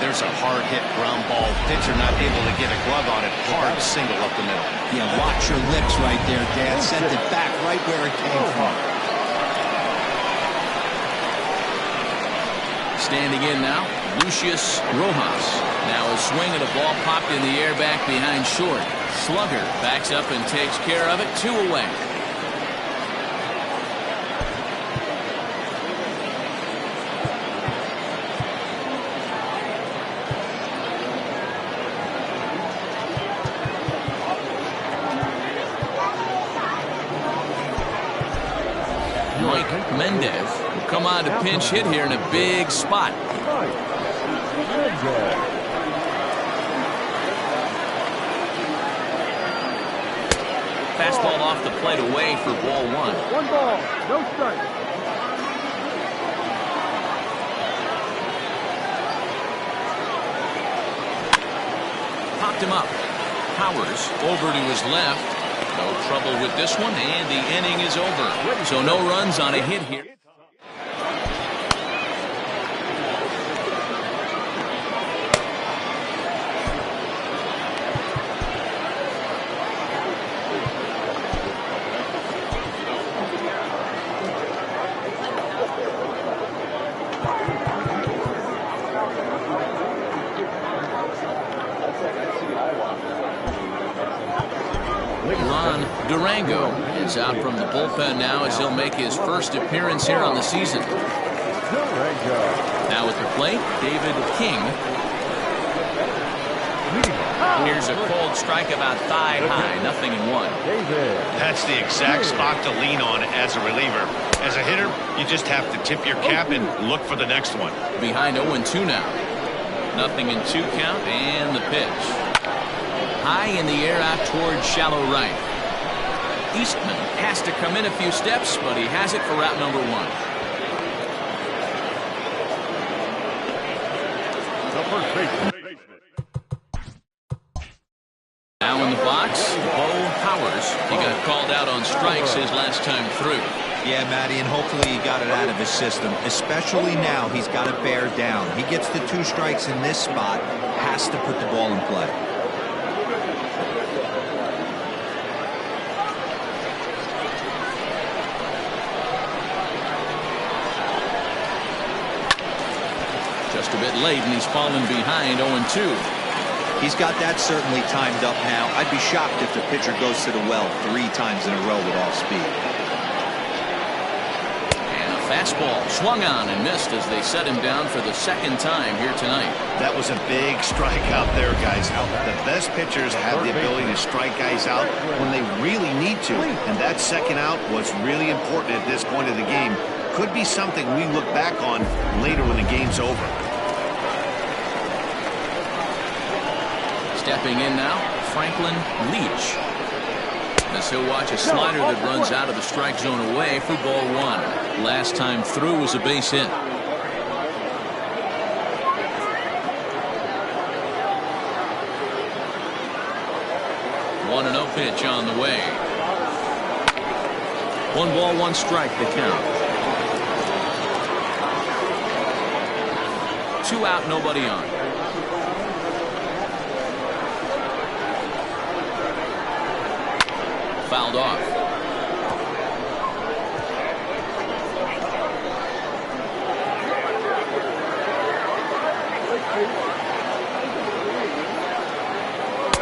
S2: There's a hard hit ground ball. Pitcher not able to get a glove on it. Hard single up the middle.
S4: Yeah, watch your lips right there, Dan. Sent it back right where it came from.
S1: Standing in now, Lucius Rojas. Now a swing and a ball popped in the air back behind short. Slugger backs up and takes care of it. 2 away. Mike Mendez will come on to pinch hit here in a big spot. Fastball off the plate away for ball 1.
S3: 1 ball, no strike.
S1: Popped him up. Powers over to his left. No trouble with this one, and the inning is over. So no runs on a hit here. Ron Durango is out from the bullpen now as he'll make his first appearance here on the season. Now at the plate, David King. Here's a cold strike about thigh high, 0-1.
S2: That's the exact spot to lean on as a reliever. As a hitter, you just have to tip your cap and look for the next one.
S1: Behind 0-2 now. 0-2 count, and the pitch. High in the air out towards shallow right. Eastman has to come in a few steps, but he has it for route number 1.
S3: The first baseman.
S1: Now in the box, Bo Powers. He got called out on strikes his last time through.
S4: Yeah, Matty, and hopefully he got it out of his system. Especially now, he's got to bear down. He gets the 2 strikes in this spot, has to put the ball in play.
S1: Just a bit late, and he's fallen behind 0-2.
S4: He's got that certainly timed up now. I'd be shocked if the pitcher goes to the well 3 times in a row with off speed.
S1: Fastball swung on and missed as they set him down for the second time here tonight.
S2: That was a big strikeout there, guys. The best pitchers have the ability to strike guys out when they really need to, and that second out was really important at this point of the game. Could be something we look back on later when the game's over.
S1: Stepping in now, Franklin Leach. As he'll watch a slider that runs out of the strike zone away for ball one. Last time through was a base hit. 1-0 pitch on the way. 1 ball, 1 strike the count. 2 out, nobody on. Fouled off.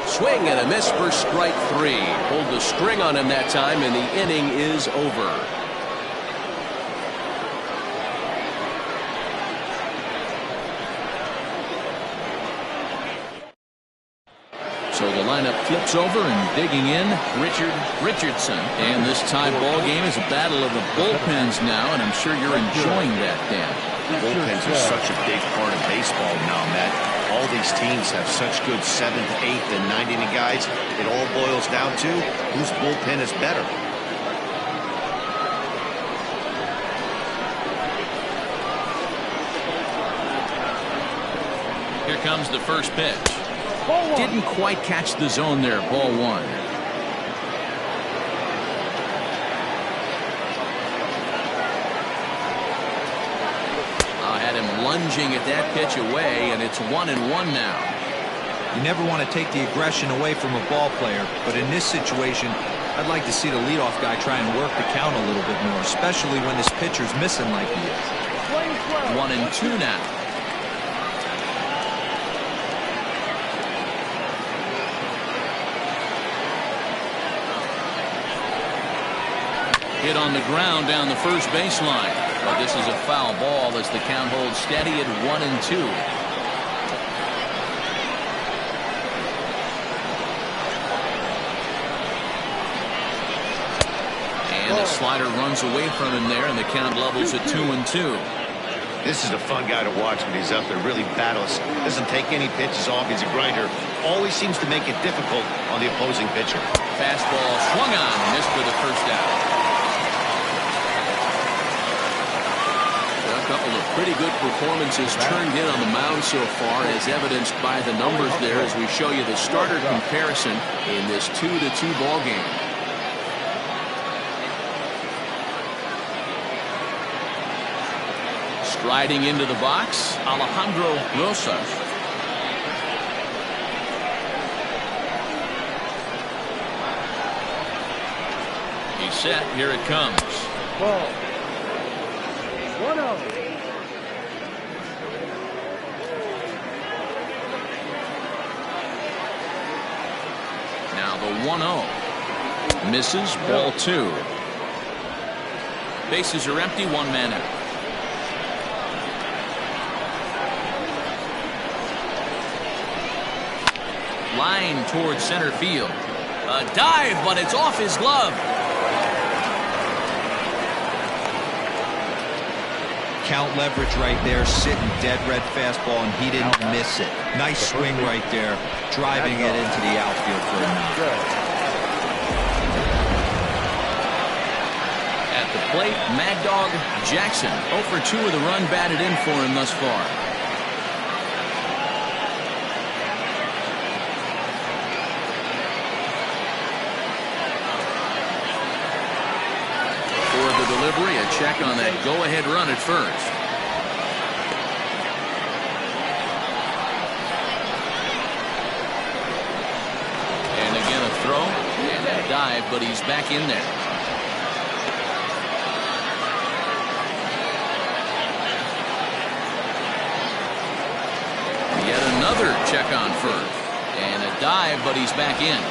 S5: Swing and a miss for strike 3. Pulled the string on him that time, and the inning is over.
S1: So the lineup flips over and digging in, Richard Richardson. And this tie ball game is a battle of the bullpens now, and I'm sure you're enjoying that, Dan.
S2: Bullpens are such a big part of baseball now, Matt. All these teams have such good 7th, 8th, and 9th inning guys. It all boils down to whose bullpen is better.
S1: Here comes the first pitch. Didn't quite catch the zone there. Ball 1. Had him lunging at that pitch away, and it's 1-1 now.
S4: You never want to take the aggression away from a ball player, but in this situation, I'd like to see the leadoff guy try and work the count a little bit more, especially when this pitcher's missing like he is.
S1: 1-2 now. Hit on the ground down the first baseline. But this is a foul ball as the count holds steady at 1-2. And the slider runs away from him there, and the count levels at 2-2.
S2: This is a fun guy to watch when he's up there. Really battles. Doesn't take any pitches off. He's a grinder. Always seems to make it difficult on the opposing pitcher.
S1: Fastball swung on, missed for the first out. A couple of pretty good performances turned in on the mound so far, as evidenced by the numbers there as we show you the starter comparison in this 2-2 ball game. Striding into the box, Alejandro Rosas. He's set. Here it comes.
S3: Ball. 1-0.
S1: Now the 1-0. Misses. Ball 2. Bases are empty. 1 man out. Line towards center field. A dive, but it's off his glove.
S4: Count leverage right there, sitting dead red fastball, and he didn't miss it. Nice swing right there, driving it into the outfield for a knock.
S1: At the plate, Mad Dog Jackson. 0 for 2 with a run batted in for him thus far. Delivery, a check on that go-ahead run at first. And again a throw and a dive, but he's back in there. Yet another check on first and a dive, but he's back in.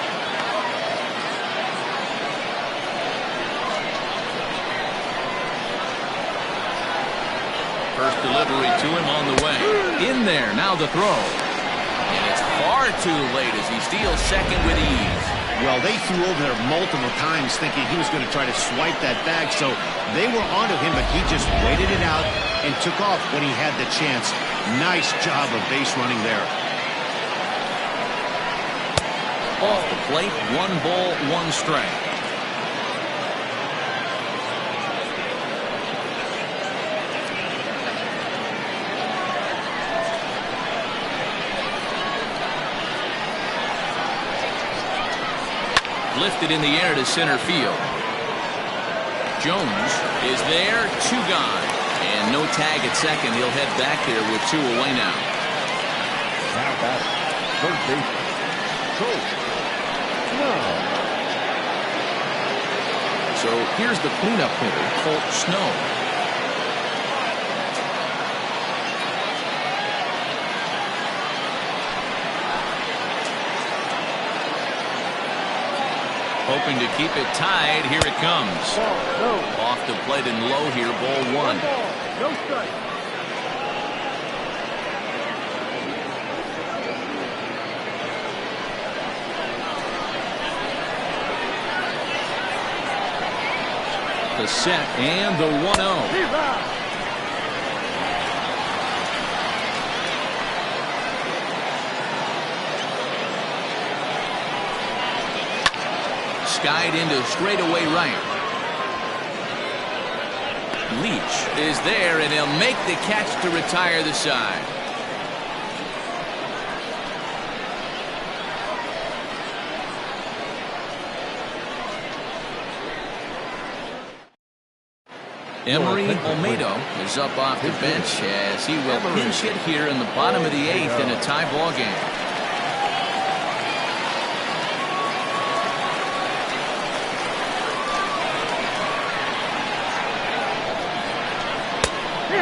S1: delivery to him on the way. In there, now the throw. And it's far too late as he steals second with ease.
S2: Well, they threw over there multiple times thinking he was going to try to swipe that bag, so they were onto him, but he just waited it out and took off when he had the chance. Nice job of base running there.
S1: Off the plate, 1 ball, 1 strike. Lifted in the air to center field. Jones is there, 2 gone. And no tag at second. He'll head back there with 2 away now.
S3: Now back. Third base. Coach. No.
S1: So here's the cleanup hitter, Colt Snow. Hoping to keep it tied. Here it comes. Off the plate and low here, ball 1.
S3: No strike.
S1: The set and the 1-0. Skied into straightaway right. Leach is there, and he'll make the catch to retire the side. Emery Olmedo is up off the bench as he will pinch hit here in the bottom of the 8th in a tie ball game.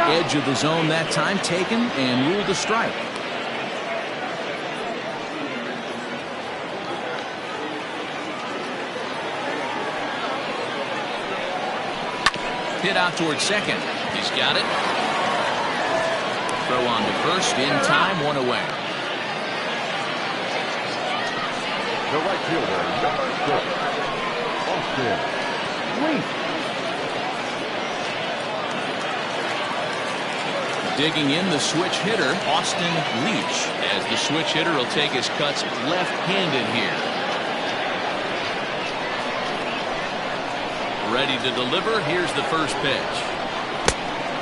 S1: Edge of the zone that time taken and ruled a strike. Hit out towards second. He's got it. Throw on to first in time, 1 away.
S3: The right fielder, number 6, Austin Leach.
S1: Digging in the switch hitter, Austin Leach, as the switch hitter will take his cuts left-handed here. Ready to deliver. Here's the first pitch.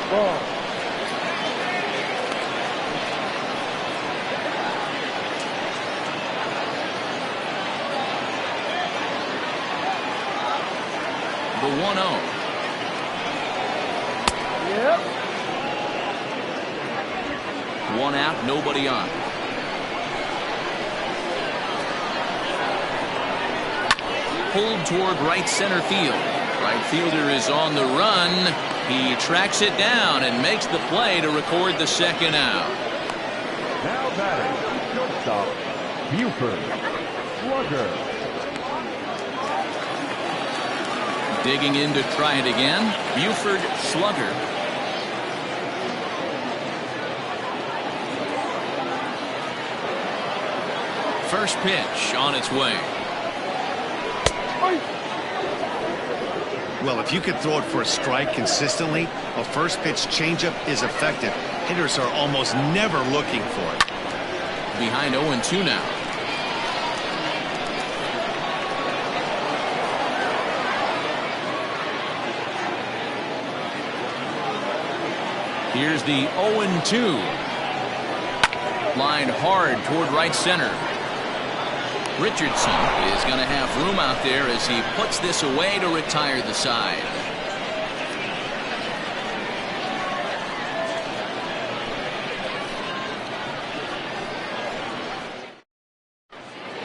S3: Ball.
S1: The 1-0.
S3: Yep.
S1: 1 out, nobody on. Pulled toward right center field. Right fielder is on the run. He tracks it down and makes the play to record the second out.
S3: Now batting, shortstop, Buford Slugger.
S1: Digging in to try it again, Buford Slugger. First pitch on its way.
S2: Well, if you can throw it for a strike consistently, a first pitch changeup is effective. Hitters are almost never looking for it.
S1: Behind 0-2 now. Here's the 0-2. Lined hard toward right center. Richardson is going to have room out there as he puts this away to retire the side.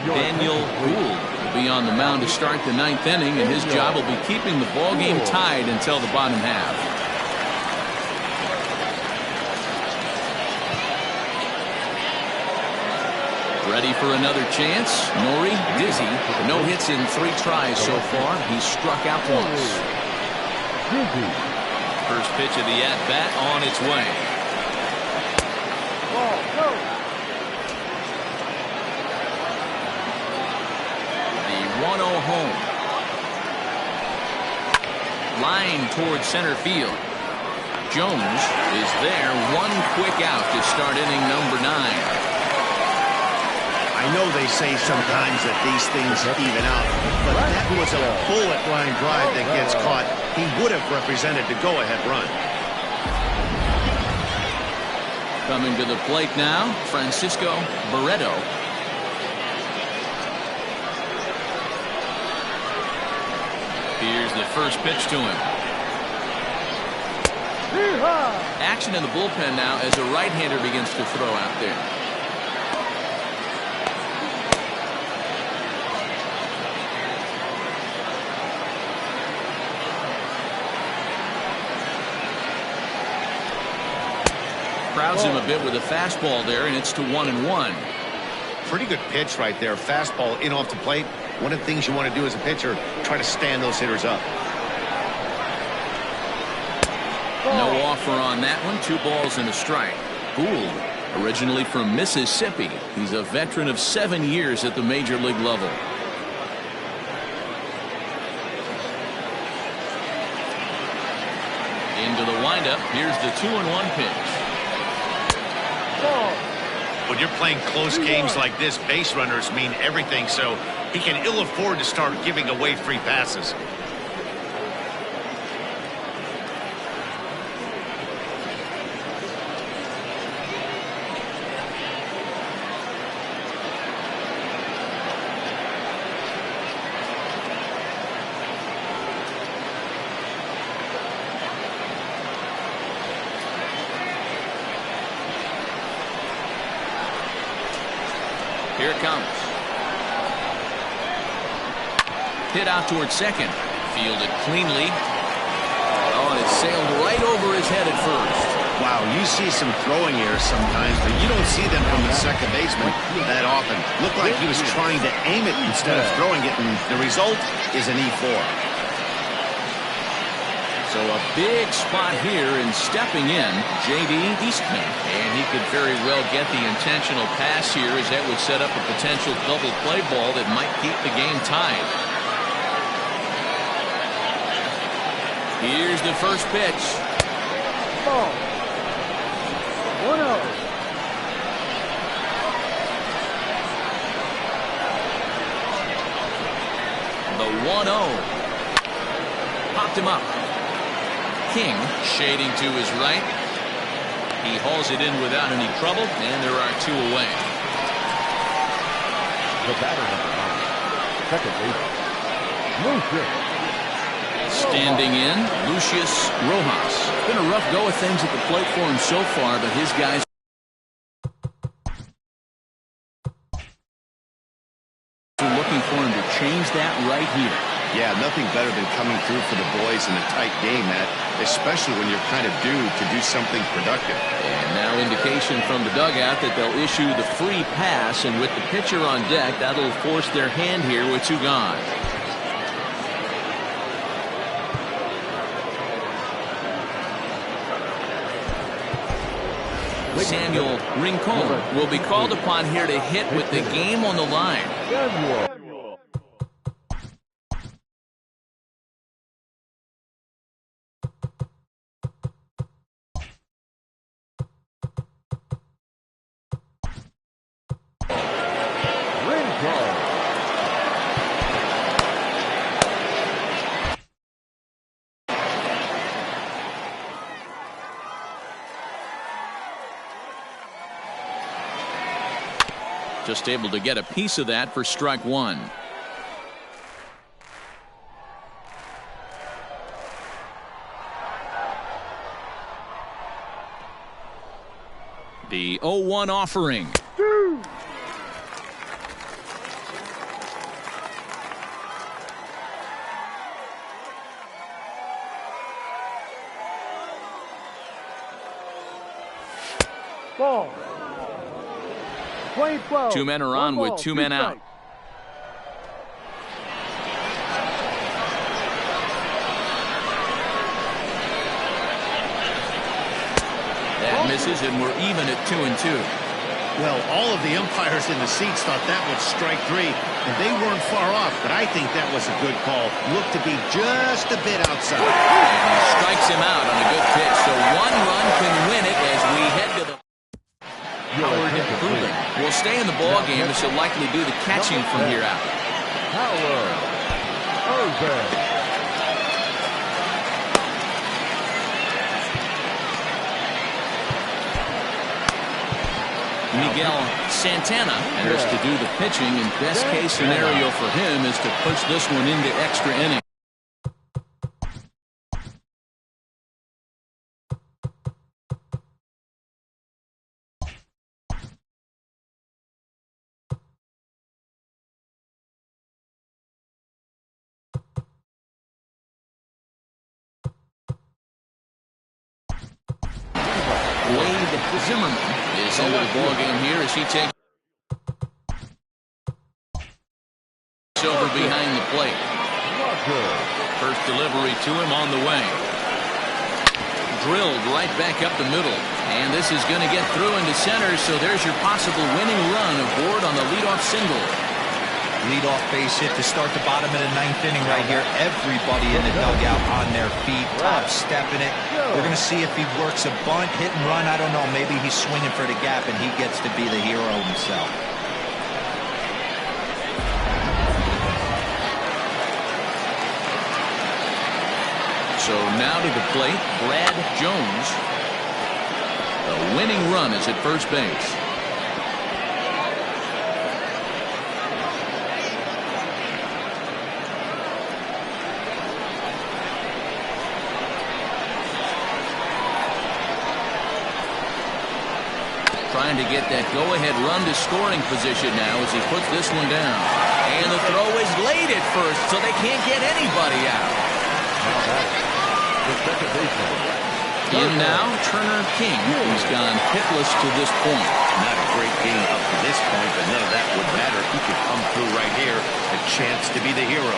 S1: Daniel Gould will be on the mound to start the 9th inning, and his job will be keeping the ball game tied until the bottom half. Ready for another chance. Nori Dizzy, no hits in 3 tries so far. He's struck out once. First pitch of the at-bat on its way. The 1-0 home. Line towards center field. Jones is there. One quick out to start inning number 9.
S2: I know they say sometimes that these things even out, but that was a bullet line drive that gets caught. He would have represented the go-ahead run.
S1: Coming to the plate now, Francisco Barreto. Here's the first pitch to him. Action in the bullpen now as a right-hander begins to throw out there. Crowds him a bit with a fastball there, and it's to 1-1.
S2: Pretty good pitch right there. Fastball in off the plate. One of the things you want to do as a pitcher, try to stand those hitters up.
S1: No offer on that one. 2 balls and a strike. Gould, originally from Mississippi. He's a veteran of 7 years at the major league level. Into the windup. Here's the 2-1 pitch.
S2: When you're playing close games like this, base runners mean everything, so he can ill afford to start giving away free passes.
S1: Here it comes. Hit out towards second. Fielded cleanly. Oh, and it sailed right over his head at first.
S2: Wow, you see some throwing errors sometimes, but you don't see them from the second baseman that often. Looked like he was trying to aim it instead of throwing it, and the result is an E4.
S1: So a big spot here, and stepping in, J.D. Eastman. And he could very well get the intentional pass here, as that would set up a potential double play ball that might keep the game tied. Here's the first pitch.
S3: Ball. 1-0.
S1: The 1-0. Popped him up. King shading to his right. He hauls it in without any trouble, and there are 2 away.
S3: The batter number 9. Second base. Lucius.
S1: Standing in, Lucius Rojas. It's been a rough go of things at the plate for him so far, but his guys are looking for him to change that right here.
S2: Yeah, nothing better than coming through for the boys in a tight game, Matt, especially when you're kind of due to do something productive.
S1: And now indication from the dugout that they'll issue the free pass, and with the pitcher on deck, that'll force their hand here with 2 gone. Samuel Rincon will be called upon here to hit with the game on the line. Just able to get a piece of that for strike 1. The 0-1 offering.
S3: Ball. 20-12.
S1: 2 men are on with 2 men out. That misses, and we're even at 2-2.
S2: Well, all of the umpires in the seats thought that was strike 3, and they weren't far off, but I think that was a good call. Looked to be just a bit outside.
S1: And he strikes him out on a good pitch, so 1 run can win it as we head to the... Howard improving. Will stay in the ball game as he'll likely do the catching from here out.
S3: Howard. Over.
S1: Miguel Santana enters to do the pitching, and best case scenario for him is to push this one into extra innings. Wade Zimmerman is into the ball game here as he takes over behind the plate. First delivery to him on the way. Drilled right back up the middle. And this is going to get through into center, so there's your possible winning run aboard on the leadoff single.
S4: Leadoff base hit to start the bottom of the 9th inning right here. Everybody in the dugout on their feet, top stepping it. We're going to see if he works a bunt, hit and run. I don't know. Maybe he's swinging for the gap and he gets to be the hero himself.
S1: So now to the plate, Brad Jones. The winning run is at first base. Trying to get that go-ahead run to scoring position now as he puts this one down. And the throw is late at first, so they can't get anybody out. In now, Turner King. He's gone hitless to this point.
S2: Not a great game up to this point, but none of that would matter. He could come through right here. A chance to be the hero.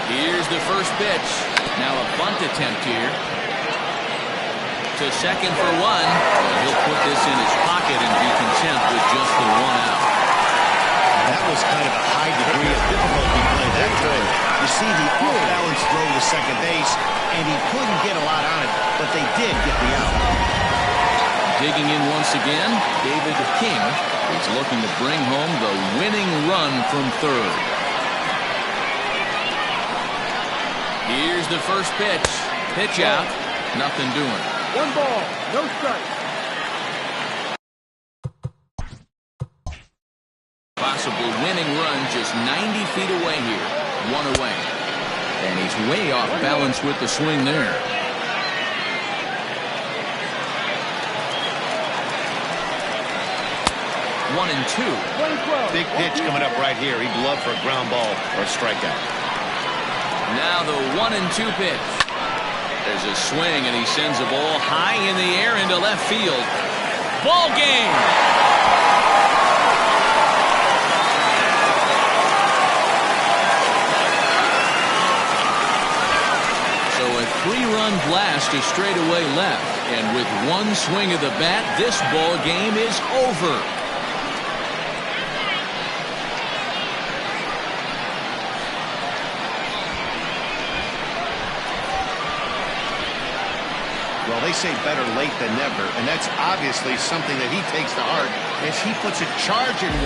S1: Here's the first pitch. Now a bunt attempt here. To second for 1. He'll put this in his pocket and be content with just the 1 out.
S2: That was kind of a high degree of difficulty play that time. You see the off-balance throw to second base, and he couldn't get a lot on it, but they did get the out.
S1: Digging in once again, David King is looking to bring home the winning run from third. Here's the first pitch. Pitch out. Nothing doing.
S3: 1 ball, no strikes.
S1: Possible winning run just 90 feet away here. 1 away. And he's way off balance with the swing there. One and two.
S2: Big pitch coming up right here. He'd love for a ground ball or a strikeout.
S1: Now the 1-2 pitch. There's a swing, and he sends the ball high in the air into left field. Ball game! So a 3-run blast to straightaway left. And with 1 swing of the bat, this ball game is over.
S2: Well, they say better late than never, and that's obviously something that he takes to heart as he puts a charge in 1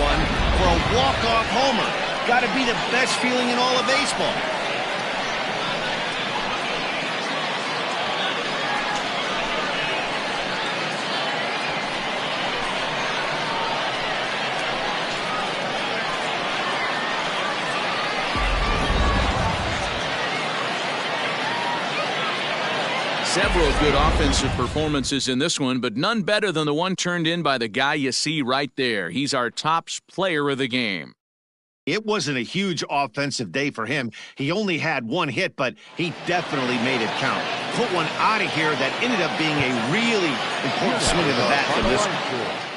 S2: for a walk-off homer. Got to be the best feeling in all of baseball.
S1: Several good offensive performances in this one, but none better than the one turned in by the guy you see right there. He's our top player of the game.
S2: It wasn't a huge offensive day for him. He only had 1 hit, but he definitely made it count. Put one out of here that ended up being a really important swing of the bat in this one.